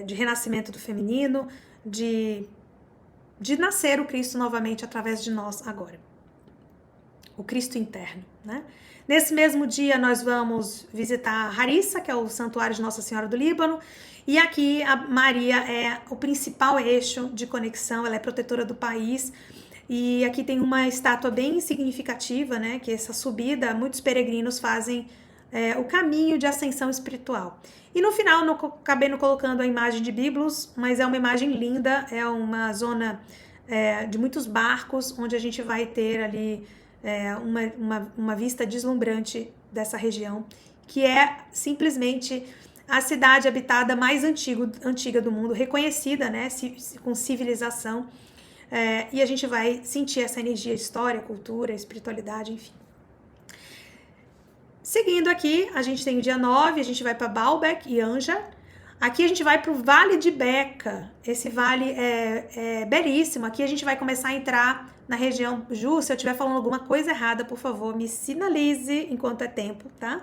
de renascimento do feminino, de nascer o Cristo novamente através de nós agora. O Cristo interno, né? Nesse mesmo dia nós vamos visitar Harissa, que é o santuário de Nossa Senhora do Líbano, e aqui a Maria é o principal eixo de conexão, ela é protetora do país. E aqui tem uma estátua bem significativa, né? Que essa subida, muitos peregrinos fazem o caminho de ascensão espiritual. E no final, acabei não colocando a imagem de Biblos, mas é uma imagem linda, é uma zona de muitos barcos, onde a gente vai ter ali uma vista deslumbrante dessa região, que é simplesmente a cidade habitada mais antiga do mundo, reconhecida, né? Com civilização. E a gente vai sentir essa energia, história, cultura, espiritualidade, enfim. Seguindo aqui, a gente tem o dia 9, a gente vai para Baalbek e Anja. Aqui a gente vai para o Vale de Beca. Esse vale é belíssimo. Aqui a gente vai começar a entrar na região. Ju, se eu estiver falando alguma coisa errada, por favor, me sinalize enquanto é tempo, tá?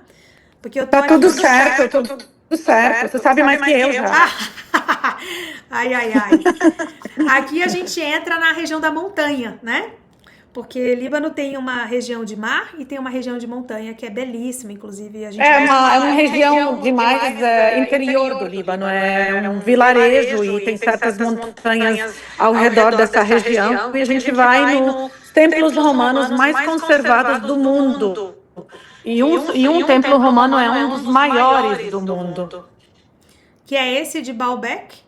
Porque eu tô Tá tudo certo, tudo certo. Você sabe mais que eu já. Ai. Aqui a gente entra na região da montanha, né? Porque Líbano tem uma região de mar e tem uma região de montanha que é belíssima, inclusive. A gente É uma região de mais interior do Líbano, é um vilarejo e tem certas montanhas ao redor dessa região. E a gente vai nos templos romanos mais conservados do mundo. E um templo romano é um dos maiores do mundo. Que é esse de Baalbek?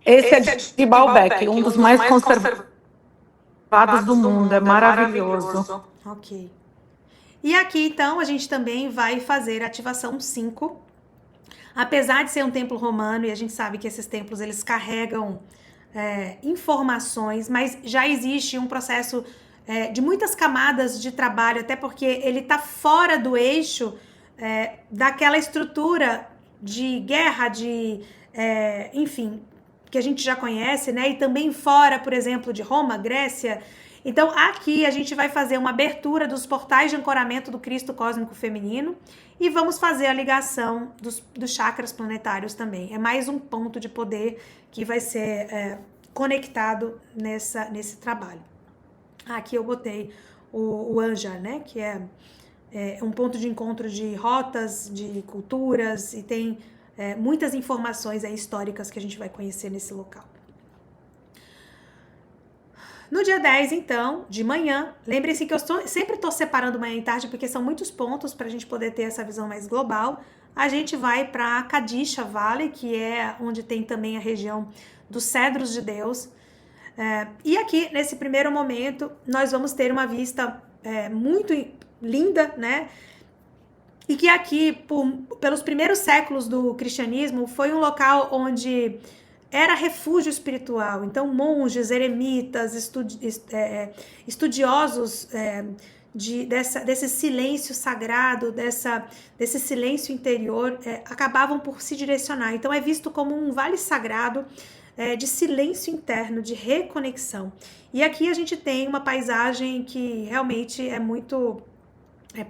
Esse é de Baalbek, um dos mais conservados do mundo, é maravilhoso. Ok. E aqui, então, a gente também vai fazer a ativação 5. Apesar de ser um templo romano, e a gente sabe que esses templos, eles carregam informações, mas já existe um processo de muitas camadas de trabalho, até porque ele está fora do eixo daquela estrutura de guerra, enfim, que a gente já conhece, né? E também fora, por exemplo, de Roma, Grécia. Então, aqui a gente vai fazer uma abertura dos portais de ancoramento do Cristo cósmico feminino e vamos fazer a ligação dos chakras planetários também. É mais um ponto de poder que vai ser conectado nesse trabalho. Aqui eu botei o Anja, né? Que é um ponto de encontro de rotas, de culturas, e tem muitas informações históricas que a gente vai conhecer nesse local. No dia 10, então, de manhã, lembrem-se que eu sempre estou separando manhã e tarde, porque são muitos pontos para a gente poder ter essa visão mais global. A gente vai para Kadisha Valley, que é onde tem também a região dos Cedros de Deus. E aqui, nesse primeiro momento, nós vamos ter uma vista muito linda, né? E que aqui, pelos primeiros séculos do cristianismo, foi um local onde era refúgio espiritual. Então, monges, eremitas, estudiosos desse silêncio sagrado, desse silêncio interior, acabavam por se direcionar. Então, é visto como um vale sagrado de silêncio interno, de reconexão. E aqui a gente tem uma paisagem que realmente é muito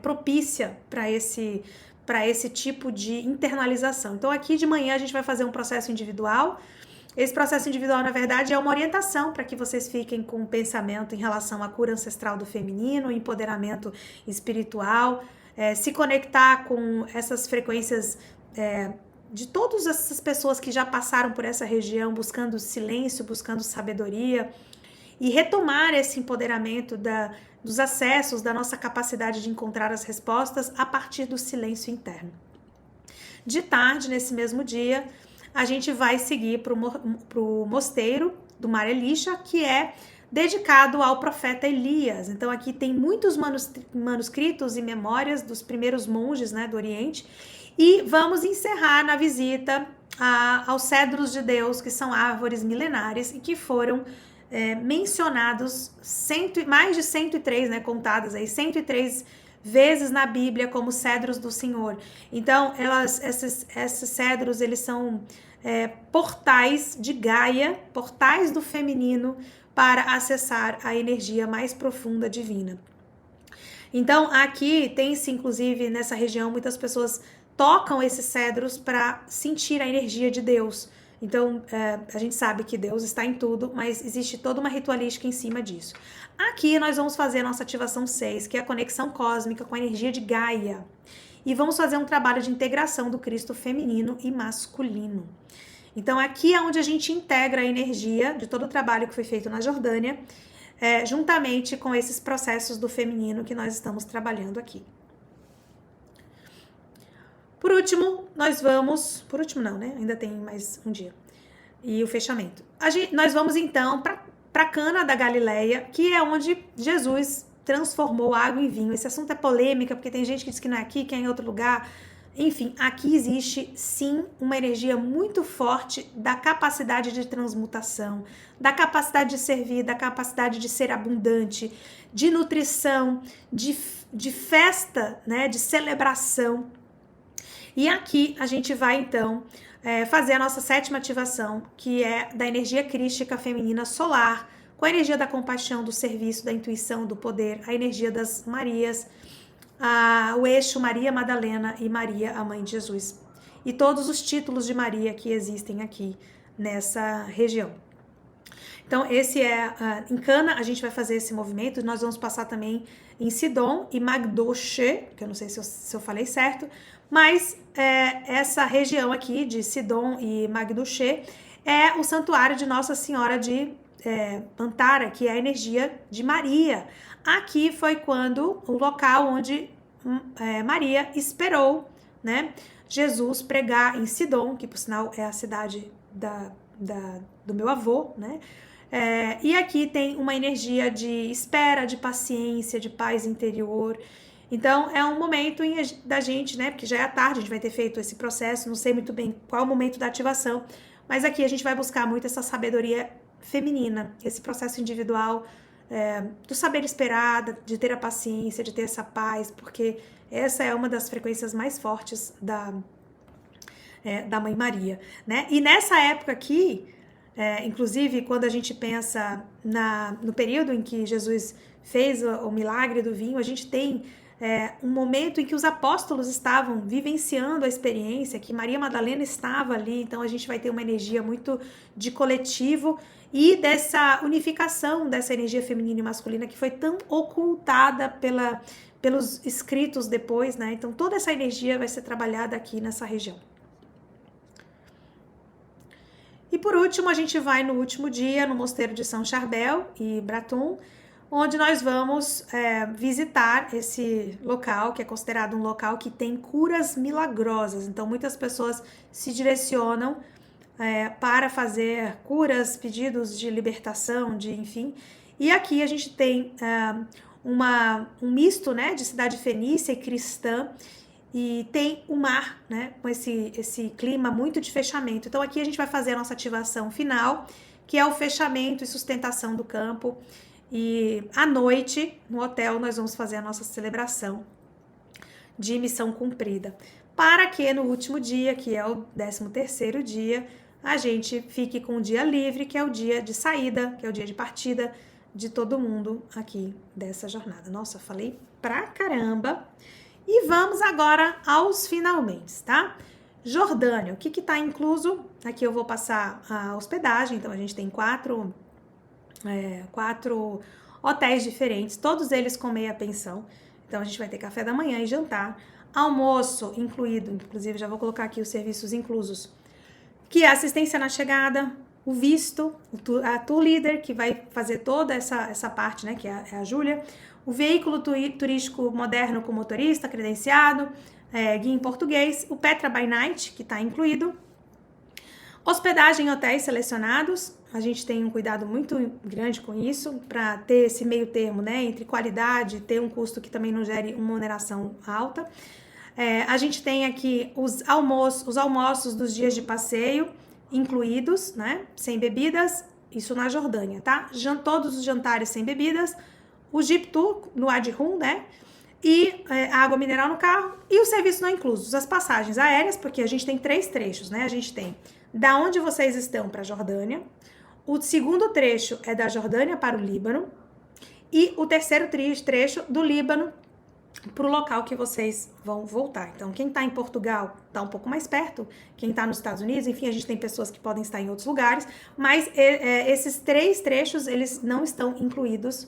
propícia para esse tipo de internalização. Então, aqui de manhã a gente vai fazer um processo individual. Esse processo individual, na verdade, é uma orientação para que vocês fiquem com um pensamento em relação à cura ancestral do feminino, empoderamento espiritual, se conectar com essas frequências de todas essas pessoas que já passaram por essa região, buscando silêncio, buscando sabedoria, e retomar esse empoderamento dos acessos, da nossa capacidade de encontrar as respostas a partir do silêncio interno. De tarde, nesse mesmo dia, a gente vai seguir para o mosteiro do Mar Elisha, que é dedicado ao profeta Elias. Então aqui tem muitos manuscritos e memórias dos primeiros monges, né, do Oriente, e vamos encerrar na visita aos cedros de Deus, que são árvores milenares e que foram mencionados mais de 103, né, contadas aí, 103 vezes na Bíblia como cedros do Senhor. Então, esses cedros, eles são portais de Gaia, portais do feminino para acessar a energia mais profunda divina. Então, aqui tem-se, inclusive, nessa região, muitas pessoas tocam esses cedros para sentir a energia de Deus. Então, a gente sabe que Deus está em tudo, mas existe toda uma ritualística em cima disso. Aqui nós vamos fazer a nossa ativação 6, que é a conexão cósmica com a energia de Gaia. E vamos fazer um trabalho de integração do Cristo feminino e masculino. Então, aqui é onde a gente integra a energia de todo o trabalho que foi feito na Jordânia, juntamente com esses processos do feminino que nós estamos trabalhando aqui. Por último, nós vamos... Por último não, né? Ainda tem mais um dia. E o fechamento. Nós vamos, então, para Cana da Galileia, que é onde Jesus transformou água em vinho. Esse assunto é polêmica, porque tem gente que diz que não é aqui, que é em outro lugar. Enfim, aqui existe, sim, uma energia muito forte da capacidade de transmutação, da capacidade de servir, da capacidade de ser abundante, de nutrição, de festa, né? De celebração. E aqui a gente vai, então, fazer a nossa 7ª ativação, que é da energia crística feminina solar, com a energia da compaixão, do serviço, da intuição, do poder, a energia das Marias, o eixo Maria Madalena e Maria, a Mãe de Jesus. E todos os títulos de Maria que existem aqui nessa região. Então, em Cana, a gente vai fazer esse movimento. Nós vamos passar também em Sidom e Magdoche, que eu não sei se eu falei certo, mas essa região aqui de Sidom e Magdoche é o santuário de Nossa Senhora de Antara, que é a energia de Maria. Aqui foi o local onde Maria esperou, né, Jesus pregar em Sidom, que por sinal é a cidade do meu avô, né? E aqui tem uma energia de espera, de paciência, de paz interior. Então, é um momento da gente, né? Porque já é à tarde, a gente vai ter feito esse processo, não sei muito bem qual é o momento da ativação, mas aqui a gente vai buscar muito essa sabedoria feminina, esse processo individual do saber esperar, de ter a paciência, de ter essa paz, porque essa é uma das frequências mais fortes da Mãe Maria, né? E nessa época aqui, inclusive, quando a gente pensa no período em que Jesus fez o milagre do vinho, a gente tem um momento em que os apóstolos estavam vivenciando a experiência, que Maria Madalena estava ali, então a gente vai ter uma energia muito de coletivo e dessa unificação dessa energia feminina e masculina que foi tão ocultada pelos escritos depois, né? Então toda essa energia vai ser trabalhada aqui nessa região. E por último, a gente vai no último dia no mosteiro de São Charbel e Bratum, onde nós vamos visitar esse local, que é considerado um local que tem curas milagrosas. Então, muitas pessoas se direcionam para fazer curas, pedidos de libertação, enfim. E aqui a gente tem um misto, né, de cidade fenícia e cristã, e tem o mar, né, com esse clima muito de fechamento. Então aqui a gente vai fazer a nossa ativação final, que é o fechamento e sustentação do campo. E à noite, no hotel, nós vamos fazer a nossa celebração de missão cumprida. Para que no último dia, que é o 13º dia, a gente fique com o dia livre, que é o dia de saída, que é o dia de partida de todo mundo aqui dessa jornada. Nossa, falei pra caramba. E vamos agora aos finalmente, tá? Jordânia, o que tá incluso? Aqui eu vou passar a hospedagem, então a gente tem quatro hotéis diferentes, todos eles com meia pensão. Então a gente vai ter café da manhã e jantar, almoço incluído, inclusive já vou colocar aqui os serviços inclusos, que é assistência na chegada, o visto, a tour leader, que vai fazer toda essa parte, né, que é a Júlia, o veículo turístico moderno com motorista credenciado, guia em português, o Petra by Night, que está incluído, hospedagem em hotéis selecionados. A gente tem um cuidado muito grande com isso, para ter esse meio termo, né, entre qualidade, ter um custo que também não gere uma oneração alta. A gente tem aqui os almoços dos dias de passeio incluídos, né, sem bebidas, isso na Jordânia, tá? Todos os jantares sem bebidas, o Jeep Tour no Adrum, né, e água mineral no carro, e os serviços não inclusos, as passagens aéreas, porque a gente tem 3 trechos, né, a gente tem da onde vocês estão para a Jordânia, o segundo trecho é da Jordânia para o Líbano, e o terceiro trecho do Líbano para o local que vocês vão voltar. Então, quem está em Portugal está um pouco mais perto, quem está nos Estados Unidos, enfim, a gente tem pessoas que podem estar em outros lugares, mas esses 3 trechos, eles não estão incluídos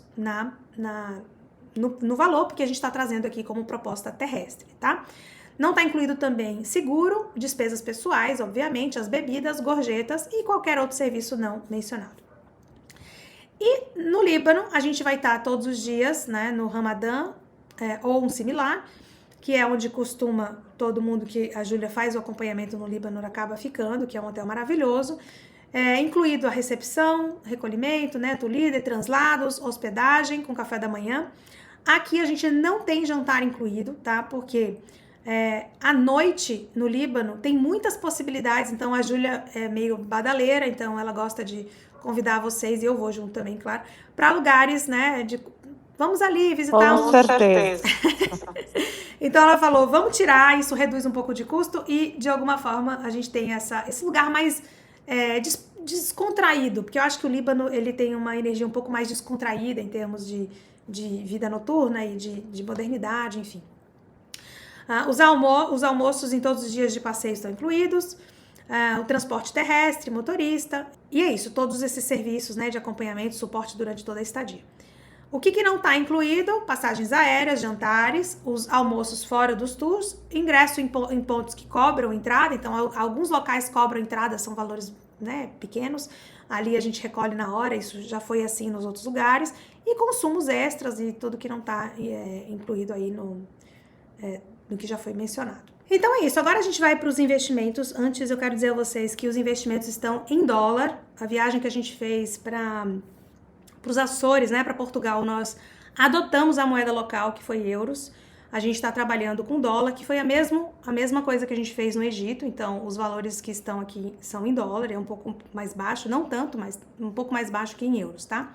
no valor, porque a gente está trazendo aqui como proposta terrestre, tá? Não está incluído também seguro, despesas pessoais, obviamente, as bebidas, gorjetas e qualquer outro serviço não mencionado. E no Líbano, a gente vai estar todos os dias, né, no Ramadã, ou um similar, que é onde costuma todo mundo que a Júlia faz o acompanhamento no Líbano acaba ficando, que é um hotel maravilhoso, incluído a recepção, recolhimento, né, tour líder, translados, hospedagem com café da manhã. Aqui a gente não tem jantar incluído, tá? Porque à noite no Líbano tem muitas possibilidades, então a Júlia é meio badaleira, então ela gosta de convidar vocês, e eu vou junto também, claro, para lugares, né, vamos ali visitar Com certeza. Então ela falou, vamos tirar, isso reduz um pouco de custo e de alguma forma a gente tem esse lugar mais descontraído, porque eu acho que o Líbano ele tem uma energia um pouco mais descontraída em termos de vida noturna e de modernidade, enfim. Os almoços em todos os dias de passeio estão incluídos, o transporte terrestre, motorista, e é isso, todos esses serviços, né, de acompanhamento, suporte durante toda a estadia. O que não está incluído? Passagens aéreas, jantares, os almoços fora dos tours, ingresso em pontos que cobram entrada, então alguns locais cobram entrada, são valores, né, pequenos, ali a gente recolhe na hora, isso já foi assim nos outros lugares, e consumos extras e tudo que não está incluído aí no que já foi mencionado. Então é isso, agora a gente vai para os investimentos. Antes eu quero dizer a vocês que os investimentos estão em dólar. A viagem que a gente fez para os Açores, né, para Portugal, nós adotamos a moeda local, que foi euros. A gente está trabalhando com dólar, que foi a mesma coisa que a gente fez no Egito. Então, os valores que estão aqui são em dólar, é um pouco mais baixo, não tanto, mas um pouco mais baixo que em euros, tá?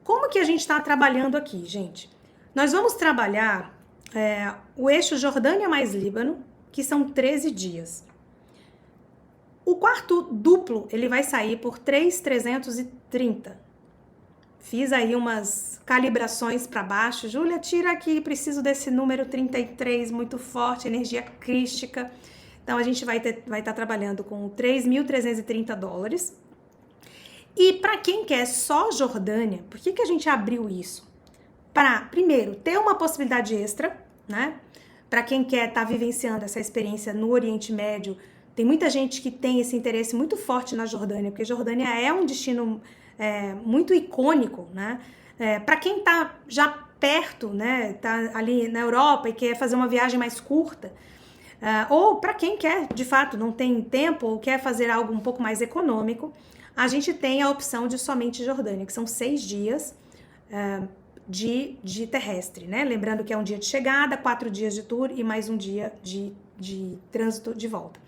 Como que a gente está trabalhando aqui, gente? Nós vamos trabalhar o eixo Jordânia mais Líbano, que são 13 dias. O quarto duplo, ele vai sair por 3.330. Fiz aí umas calibrações para baixo. Júlia, tira aqui, preciso desse número 33, muito forte, energia crística. Então, a gente vai estar trabalhando com $3.330. E para quem quer só Jordânia, por que a gente abriu isso? Para, primeiro, ter uma possibilidade extra, né? Para quem quer estar vivenciando essa experiência no Oriente Médio, tem muita gente que tem esse interesse muito forte na Jordânia, porque Jordânia é um destino muito icônico, né? Para quem está já perto, né? Tá ali na Europa e quer fazer uma viagem mais curta, Ou para quem quer, de fato, não tem tempo ou quer fazer algo um pouco mais econômico, a gente tem a opção de somente Jordânia, que são 6 dias de terrestre, né? Lembrando que é um dia de chegada, 4 dias de tour e mais um dia de trânsito de volta.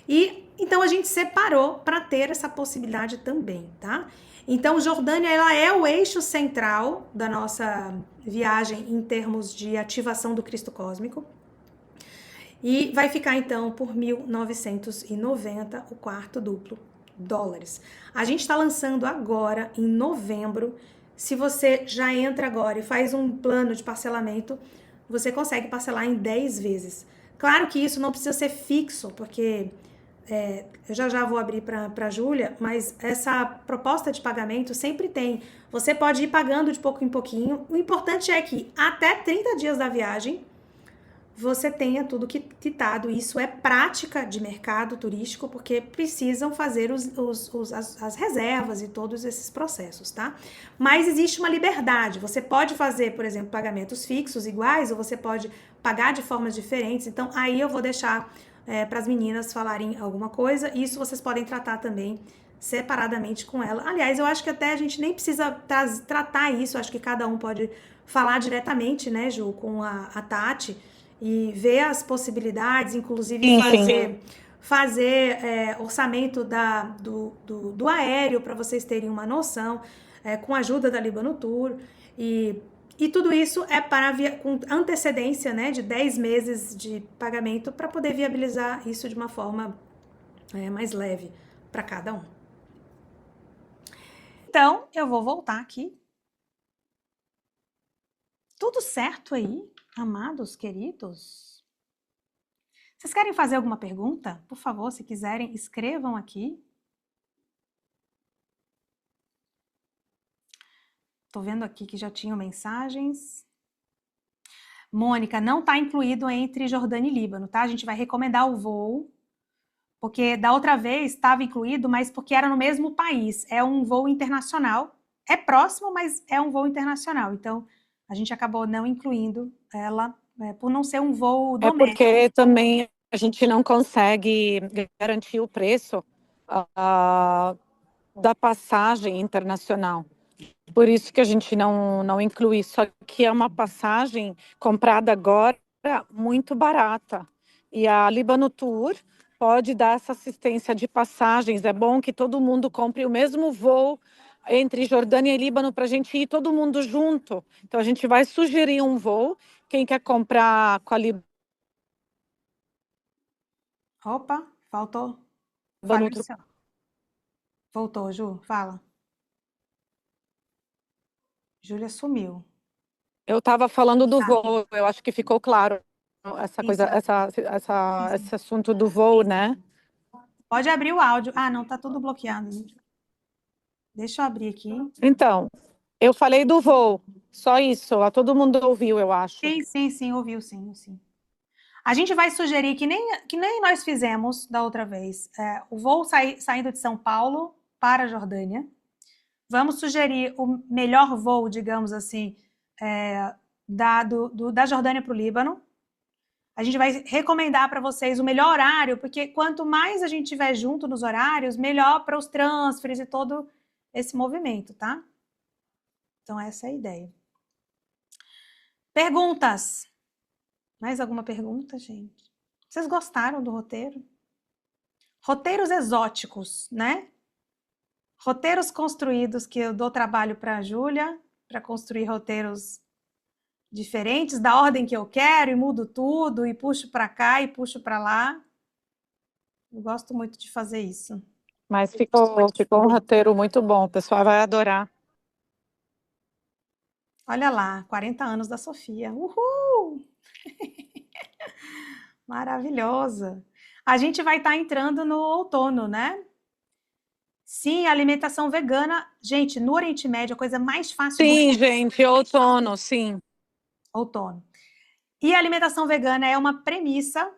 E então a gente separou para ter essa possibilidade também, tá? Então, Jordânia, ela é o eixo central da nossa viagem em termos de ativação do Cristo Cósmico. E vai ficar, então, por 1.990 o quarto duplo dólares. A gente está lançando agora, em novembro. Se você já entra agora e faz um plano de parcelamento, você consegue parcelar em 10 vezes. Claro que isso não precisa ser fixo, porque eu já vou abrir para a Júlia, mas essa proposta de pagamento sempre tem. Você pode ir pagando de pouco em pouquinho. O importante é que até 30 dias da viagem você tenha tudo quitado. Isso é prática de mercado turístico, porque precisam fazer as reservas e todos esses processos, tá? Mas existe uma liberdade. Você pode fazer, por exemplo, pagamentos fixos iguais, ou você pode pagar de formas diferentes. Então, aí eu vou deixar para as meninas falarem alguma coisa. Isso vocês podem tratar também separadamente com ela. Aliás, eu acho que até a gente nem precisa tratar isso. Acho que cada um pode falar diretamente, né, Ju, com a Tati, e ver as possibilidades, inclusive fazer orçamento do aéreo, para vocês terem uma noção, com a ajuda da Líbano Tour, e tudo isso é com antecedência, né, de 10 meses de pagamento, para poder viabilizar isso de uma forma mais leve para cada um. Então, eu vou voltar aqui. Tudo certo aí? Amados, queridos, vocês querem fazer alguma pergunta? Por favor, se quiserem, escrevam aqui. Tô vendo aqui que já tinham mensagens. Mônica, não tá incluído entre Jordânia e Líbano, tá? A gente vai recomendar o voo, porque da outra vez estava incluído, mas porque era no mesmo país. É um voo internacional. É próximo, mas é um voo internacional. Então, a gente acabou não incluindo ela, por não ser um voo doméstico. É porque também a gente não consegue garantir o preço da passagem internacional. Por isso que a gente não inclui. Só que é uma passagem comprada agora muito barata. E a Líbano Tour pode dar essa assistência de passagens. É bom que todo mundo compre o mesmo voo entre Jordânia e Líbano para a gente ir todo mundo junto. Então, a gente vai sugerir um voo. Quem quer comprar com a Líbano... Opa, faltou. Voltou, Ju, fala. Júlia sumiu. Eu estava falando do voo, eu acho que ficou claro essa coisa, esse assunto do voo, né? Pode abrir o áudio. Ah, não, tá tudo bloqueado. Deixa eu abrir aqui. Então, eu falei do voo, só isso, todo mundo ouviu, eu acho. Sim, ouviu sim. A gente vai sugerir que nem nós fizemos da outra vez, o voo saindo de São Paulo para a Jordânia. Vamos sugerir o melhor voo, digamos assim, da Jordânia para o Líbano. A gente vai recomendar para vocês o melhor horário, porque quanto mais a gente estiver junto nos horários, melhor para os transfers e todo esse movimento, tá? Então, essa é a ideia. Perguntas? Mais alguma pergunta, gente? Vocês gostaram do roteiro? Roteiros exóticos, né? Roteiros construídos, que eu dou trabalho para a Júlia, para construir roteiros diferentes, da ordem que eu quero, e mudo tudo, e puxo para cá, e puxo para lá. Eu gosto muito de fazer isso. Mas ficou um roteiro muito bom, o pessoal vai adorar. Olha lá, 40 anos da Sofia. Uhul! Maravilhosa. A gente vai estar entrando no outono, né? Sim, alimentação vegana. Gente, no Oriente Médio, a coisa mais fácil... Sim, gente, outono, sim. Outono. E a alimentação vegana é uma premissa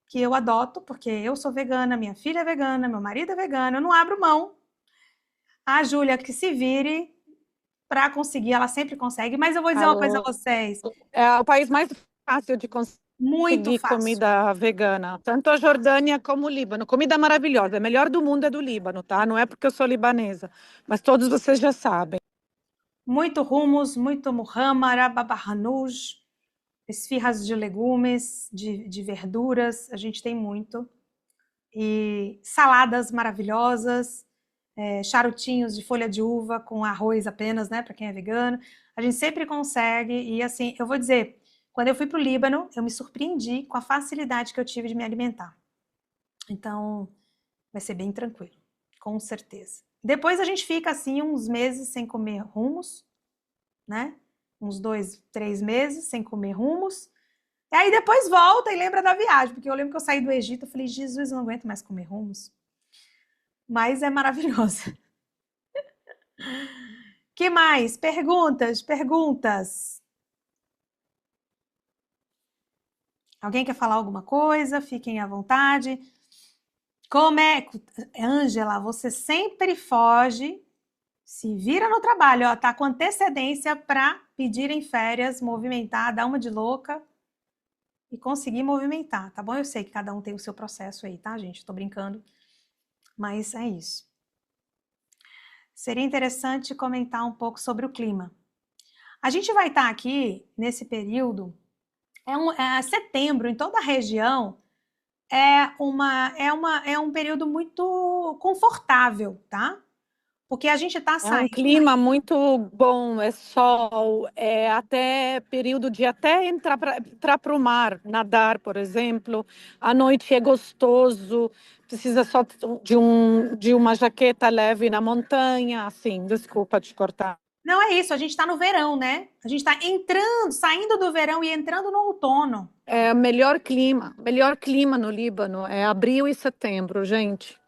que eu adoto, porque eu sou vegana, minha filha é vegana, meu marido é vegano, eu não abro mão. A Júlia que se vire para conseguir, ela sempre consegue, mas eu vou dizer uma coisa a vocês. É o país mais fácil de conseguir Muito seguir fácil. comida vegana, tanto a Jordânia como o Líbano. Comida maravilhosa, a melhor do mundo é do Líbano, tá? Não é porque eu sou libanesa, mas todos vocês já sabem. Muito hummus, muito muhammara, baba ganoush, esfirras de legumes, de verduras, a gente tem muito. E saladas maravilhosas, charutinhos de folha de uva com arroz apenas, né, para quem é vegano. A gente sempre consegue, e assim, eu vou dizer, quando eu fui para o Líbano, eu me surpreendi com a facilidade que eu tive de me alimentar. Então, vai ser bem tranquilo, com certeza. Depois a gente fica assim uns meses sem comer hummus, né? Uns 2, 3 meses sem comer hummus. E aí depois volta e lembra da viagem, porque eu lembro que eu saí do Egito, eu falei, Jesus, eu não aguento mais comer hummus. Mas é maravilhoso. Que mais? Perguntas, perguntas. Alguém quer falar alguma coisa? Fiquem à vontade. Como é, Ângela, você sempre foge, se vira no trabalho, ó, tá com antecedência para pedir em férias, movimentar, dar uma de louca e conseguir movimentar, tá bom? Eu sei que cada um tem o seu processo aí, tá, gente? Tô brincando, mas é isso. Seria interessante comentar um pouco sobre o clima. A gente vai estar aqui nesse período, setembro, em toda a região, é um período muito confortável, tá? Porque a gente está É um saindo. clima muito bom, é sol, é até período de até entrar para o mar, nadar, por exemplo. À noite é gostoso, precisa só de uma jaqueta leve na montanha, assim, desculpa te cortar. Não é isso, a gente está no verão, né? A gente está entrando, saindo do verão e entrando no outono. É o melhor clima no Líbano, é abril e setembro, gente.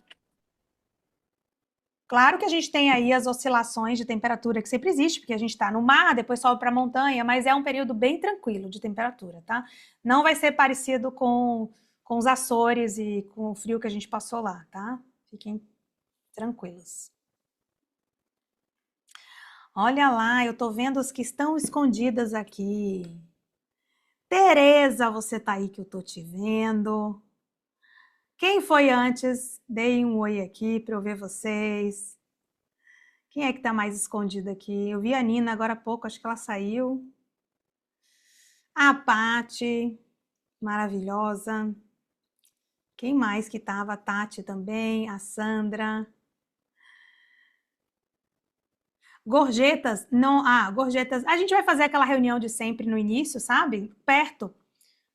Claro que a gente tem aí as oscilações de temperatura que sempre existe, porque a gente está no mar, depois sobe para a montanha, mas é um período bem tranquilo de temperatura, tá? Não vai ser parecido com os Açores e com o frio que a gente passou lá, tá? Fiquem tranquilos. Olha lá, eu tô vendo os que estão escondidas aqui. Tereza, você tá aí que eu tô te vendo. Quem foi antes? Dei um oi aqui para eu ver vocês. Quem é que tá mais escondido aqui? Eu vi a Nina agora há pouco, acho que ela saiu. A Pati, maravilhosa. Quem mais que tava? A Tati também, a Sandra. Gorjetas, não, gorjetas. A gente vai fazer aquela reunião de sempre no início, sabe? Perto.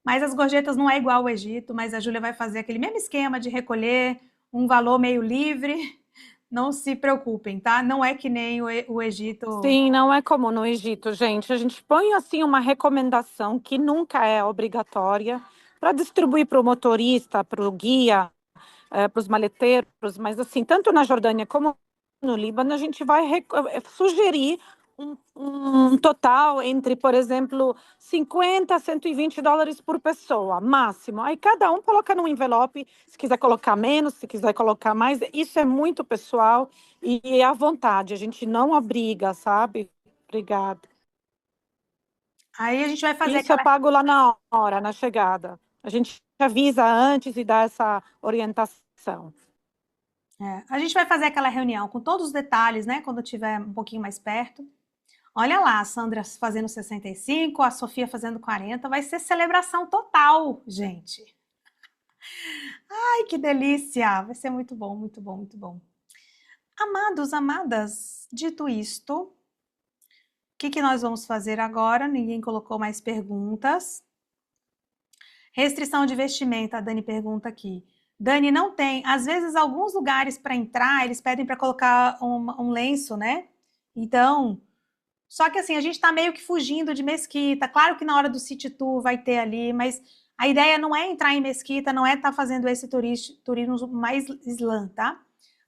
Mas as gorjetas não é igual ao Egito, mas a Júlia vai fazer aquele mesmo esquema de recolher um valor meio livre. Não se preocupem, tá? Não é que nem o Egito. Sim, não é como no Egito, gente. A gente põe assim uma recomendação que nunca é obrigatória para distribuir para o motorista, para o guia, para os maleteiros, mas assim, tanto na Jordânia como no Líbano, a gente vai sugerir um total entre, por exemplo, 50 a US$ 120 por pessoa, máximo. Aí cada um coloca num envelope, se quiser colocar menos, se quiser colocar mais, isso é muito pessoal e é à vontade, a gente não obriga, sabe? Obrigada. Aí a gente vai fazer Isso é aquela. pago lá na hora, na chegada. A gente avisa antes e dá essa orientação. A gente vai fazer aquela reunião com todos os detalhes, né? Quando tiver um pouquinho mais perto. Olha lá, a Sandra fazendo 65, a Sofia fazendo 40. Vai ser celebração total, gente. Ai, que delícia! Vai ser muito bom, muito bom, muito bom. Amados, amadas, dito isto, o que nós vamos fazer agora? Ninguém colocou mais perguntas. Restrição de vestimenta, a Dani pergunta aqui. Dani, não tem. Às vezes, alguns lugares para entrar, eles pedem para colocar um lenço, né? Então, só que assim, a gente está meio que fugindo de mesquita. Claro que na hora do city tour vai ter ali, mas a ideia não é entrar em mesquita, não é estar fazendo esse turismo mais islã, tá?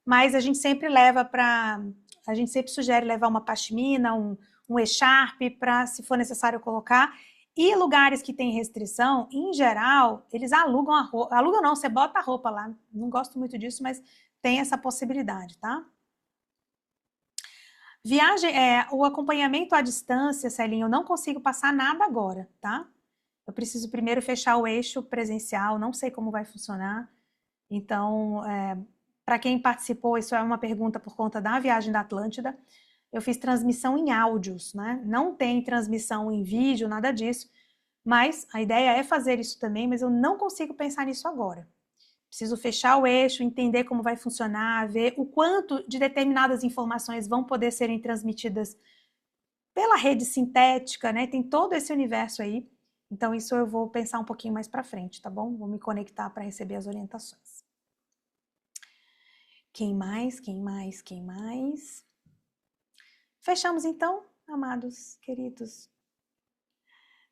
Mas a gente sempre leva para. A gente sempre sugere levar uma pashmina, um echarpe, para, se for necessário, colocar. E lugares que tem restrição, em geral, eles alugam a roupa. Alugam não, você bota a roupa lá. Não gosto muito disso, mas tem essa possibilidade, tá? Viagem, o acompanhamento à distância, Celinho, eu não consigo passar nada agora, tá? Eu preciso primeiro fechar o eixo presencial, não sei como vai funcionar. Então, para quem participou, isso é uma pergunta por conta da viagem da Atlântida. Eu fiz transmissão em áudios, né? Não tem transmissão em vídeo, nada disso. Mas a ideia é fazer isso também, mas eu não consigo pensar nisso agora. Preciso fechar o eixo, entender como vai funcionar, ver o quanto de determinadas informações vão poder serem transmitidas pela rede sintética, né? Tem todo esse universo aí. Então, isso eu vou pensar um pouquinho mais para frente, tá bom? Vou me conectar para receber as orientações. Quem mais? Quem mais? Quem mais? Fechamos então, amados, queridos.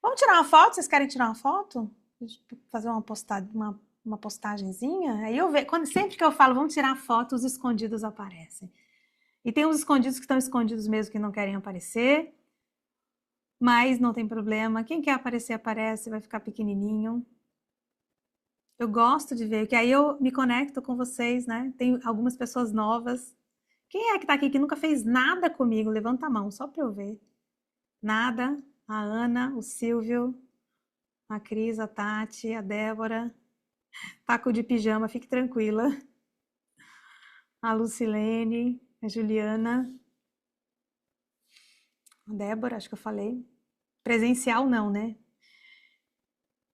Vamos tirar uma foto? Vocês querem tirar uma foto? Deixa eu fazer uma postagenzinha? Aí eu vejo, sempre que eu falo vamos tirar foto, os escondidos aparecem. E tem uns escondidos que estão escondidos mesmo que não querem aparecer. Mas não tem problema. Quem quer aparecer, aparece, vai ficar pequenininho. Eu gosto de ver, que aí eu me conecto com vocês, né? Tem algumas pessoas novas. Quem é que tá aqui que nunca fez nada comigo? Levanta a mão, só para eu ver. Nada. A Ana, o Silvio, a Cris, a Tati, a Débora. Taco de pijama, fique tranquila. A Lucilene, a Juliana. A Débora, acho que eu falei. Presencial não, né?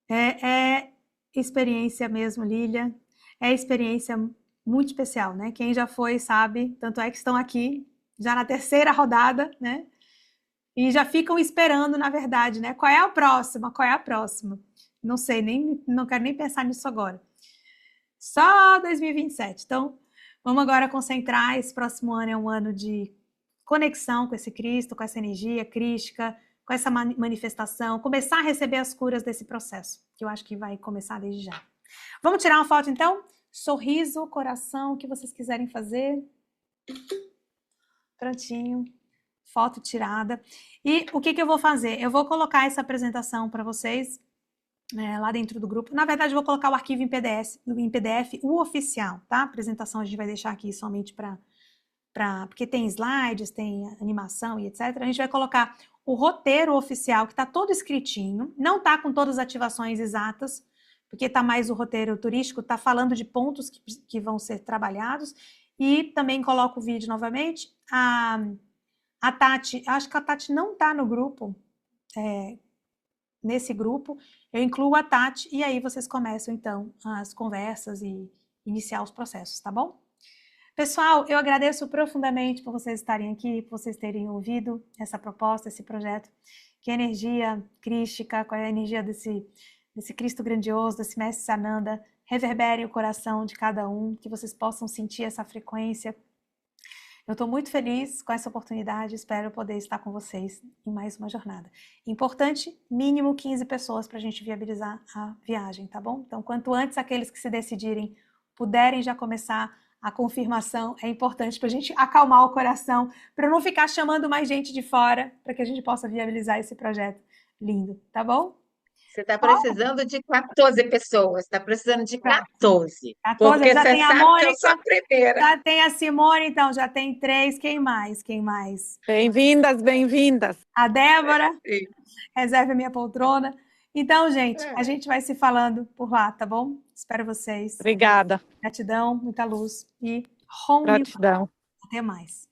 É experiência mesmo, Lília. É experiência muito especial, né? Quem já foi sabe, tanto é que estão aqui, já na terceira rodada, né? E já ficam esperando, na verdade, né? Qual é a próxima? Qual é a próxima? Não sei, não quero nem pensar nisso agora. Só 2027. Então, vamos agora concentrar. Esse próximo ano é um ano de conexão com esse Cristo, com essa energia crística, com essa manifestação, começar a receber as curas desse processo, que eu acho que vai começar desde já. Vamos tirar uma foto, então? Sorriso, coração, o que vocês quiserem fazer. Prontinho. Foto tirada. E o que eu vou fazer? Eu vou colocar essa apresentação para vocês lá dentro do grupo. Na verdade, eu vou colocar o arquivo em PDF, o oficial, tá? A apresentação a gente vai deixar aqui somente porque tem slides, tem animação e etc. A gente vai colocar o roteiro oficial, que está todo escritinho, não está com todas as ativações exatas, porque está mais o roteiro turístico, está falando de pontos que vão ser trabalhados, e também coloco o vídeo novamente. A Tati, acho que a Tati não está no grupo, nesse grupo, eu incluo a Tati, e aí vocês começam, então, as conversas e iniciar os processos, tá bom? Pessoal, eu agradeço profundamente por vocês estarem aqui, por vocês terem ouvido essa proposta, esse projeto, que a energia crística, com a energia desse Cristo grandioso, desse Mestre Sananda, reverbere o coração de cada um, que vocês possam sentir essa frequência. Eu estou muito feliz com essa oportunidade, espero poder estar com vocês em mais uma jornada. Importante, mínimo 15 pessoas para a gente viabilizar a viagem, tá bom? Então, quanto antes aqueles que se decidirem puderem já começar a confirmação, é importante para a gente acalmar o coração, para não ficar chamando mais gente de fora, para que a gente possa viabilizar esse projeto lindo, tá bom? Você está precisando de 14 pessoas, está precisando de 14. 14, Porque já você tem a sabe Mônica, que eu sou a primeira. já tem a Simone, então já tem 3. Quem mais? Quem mais? Bem-vindas, bem-vindas. A Débora, Sim. reserve a minha poltrona. Então, gente, a gente vai se falando por lá, tá bom? Espero vocês. Obrigada. Gratidão, muita luz e Hong. Gratidão. Até mais.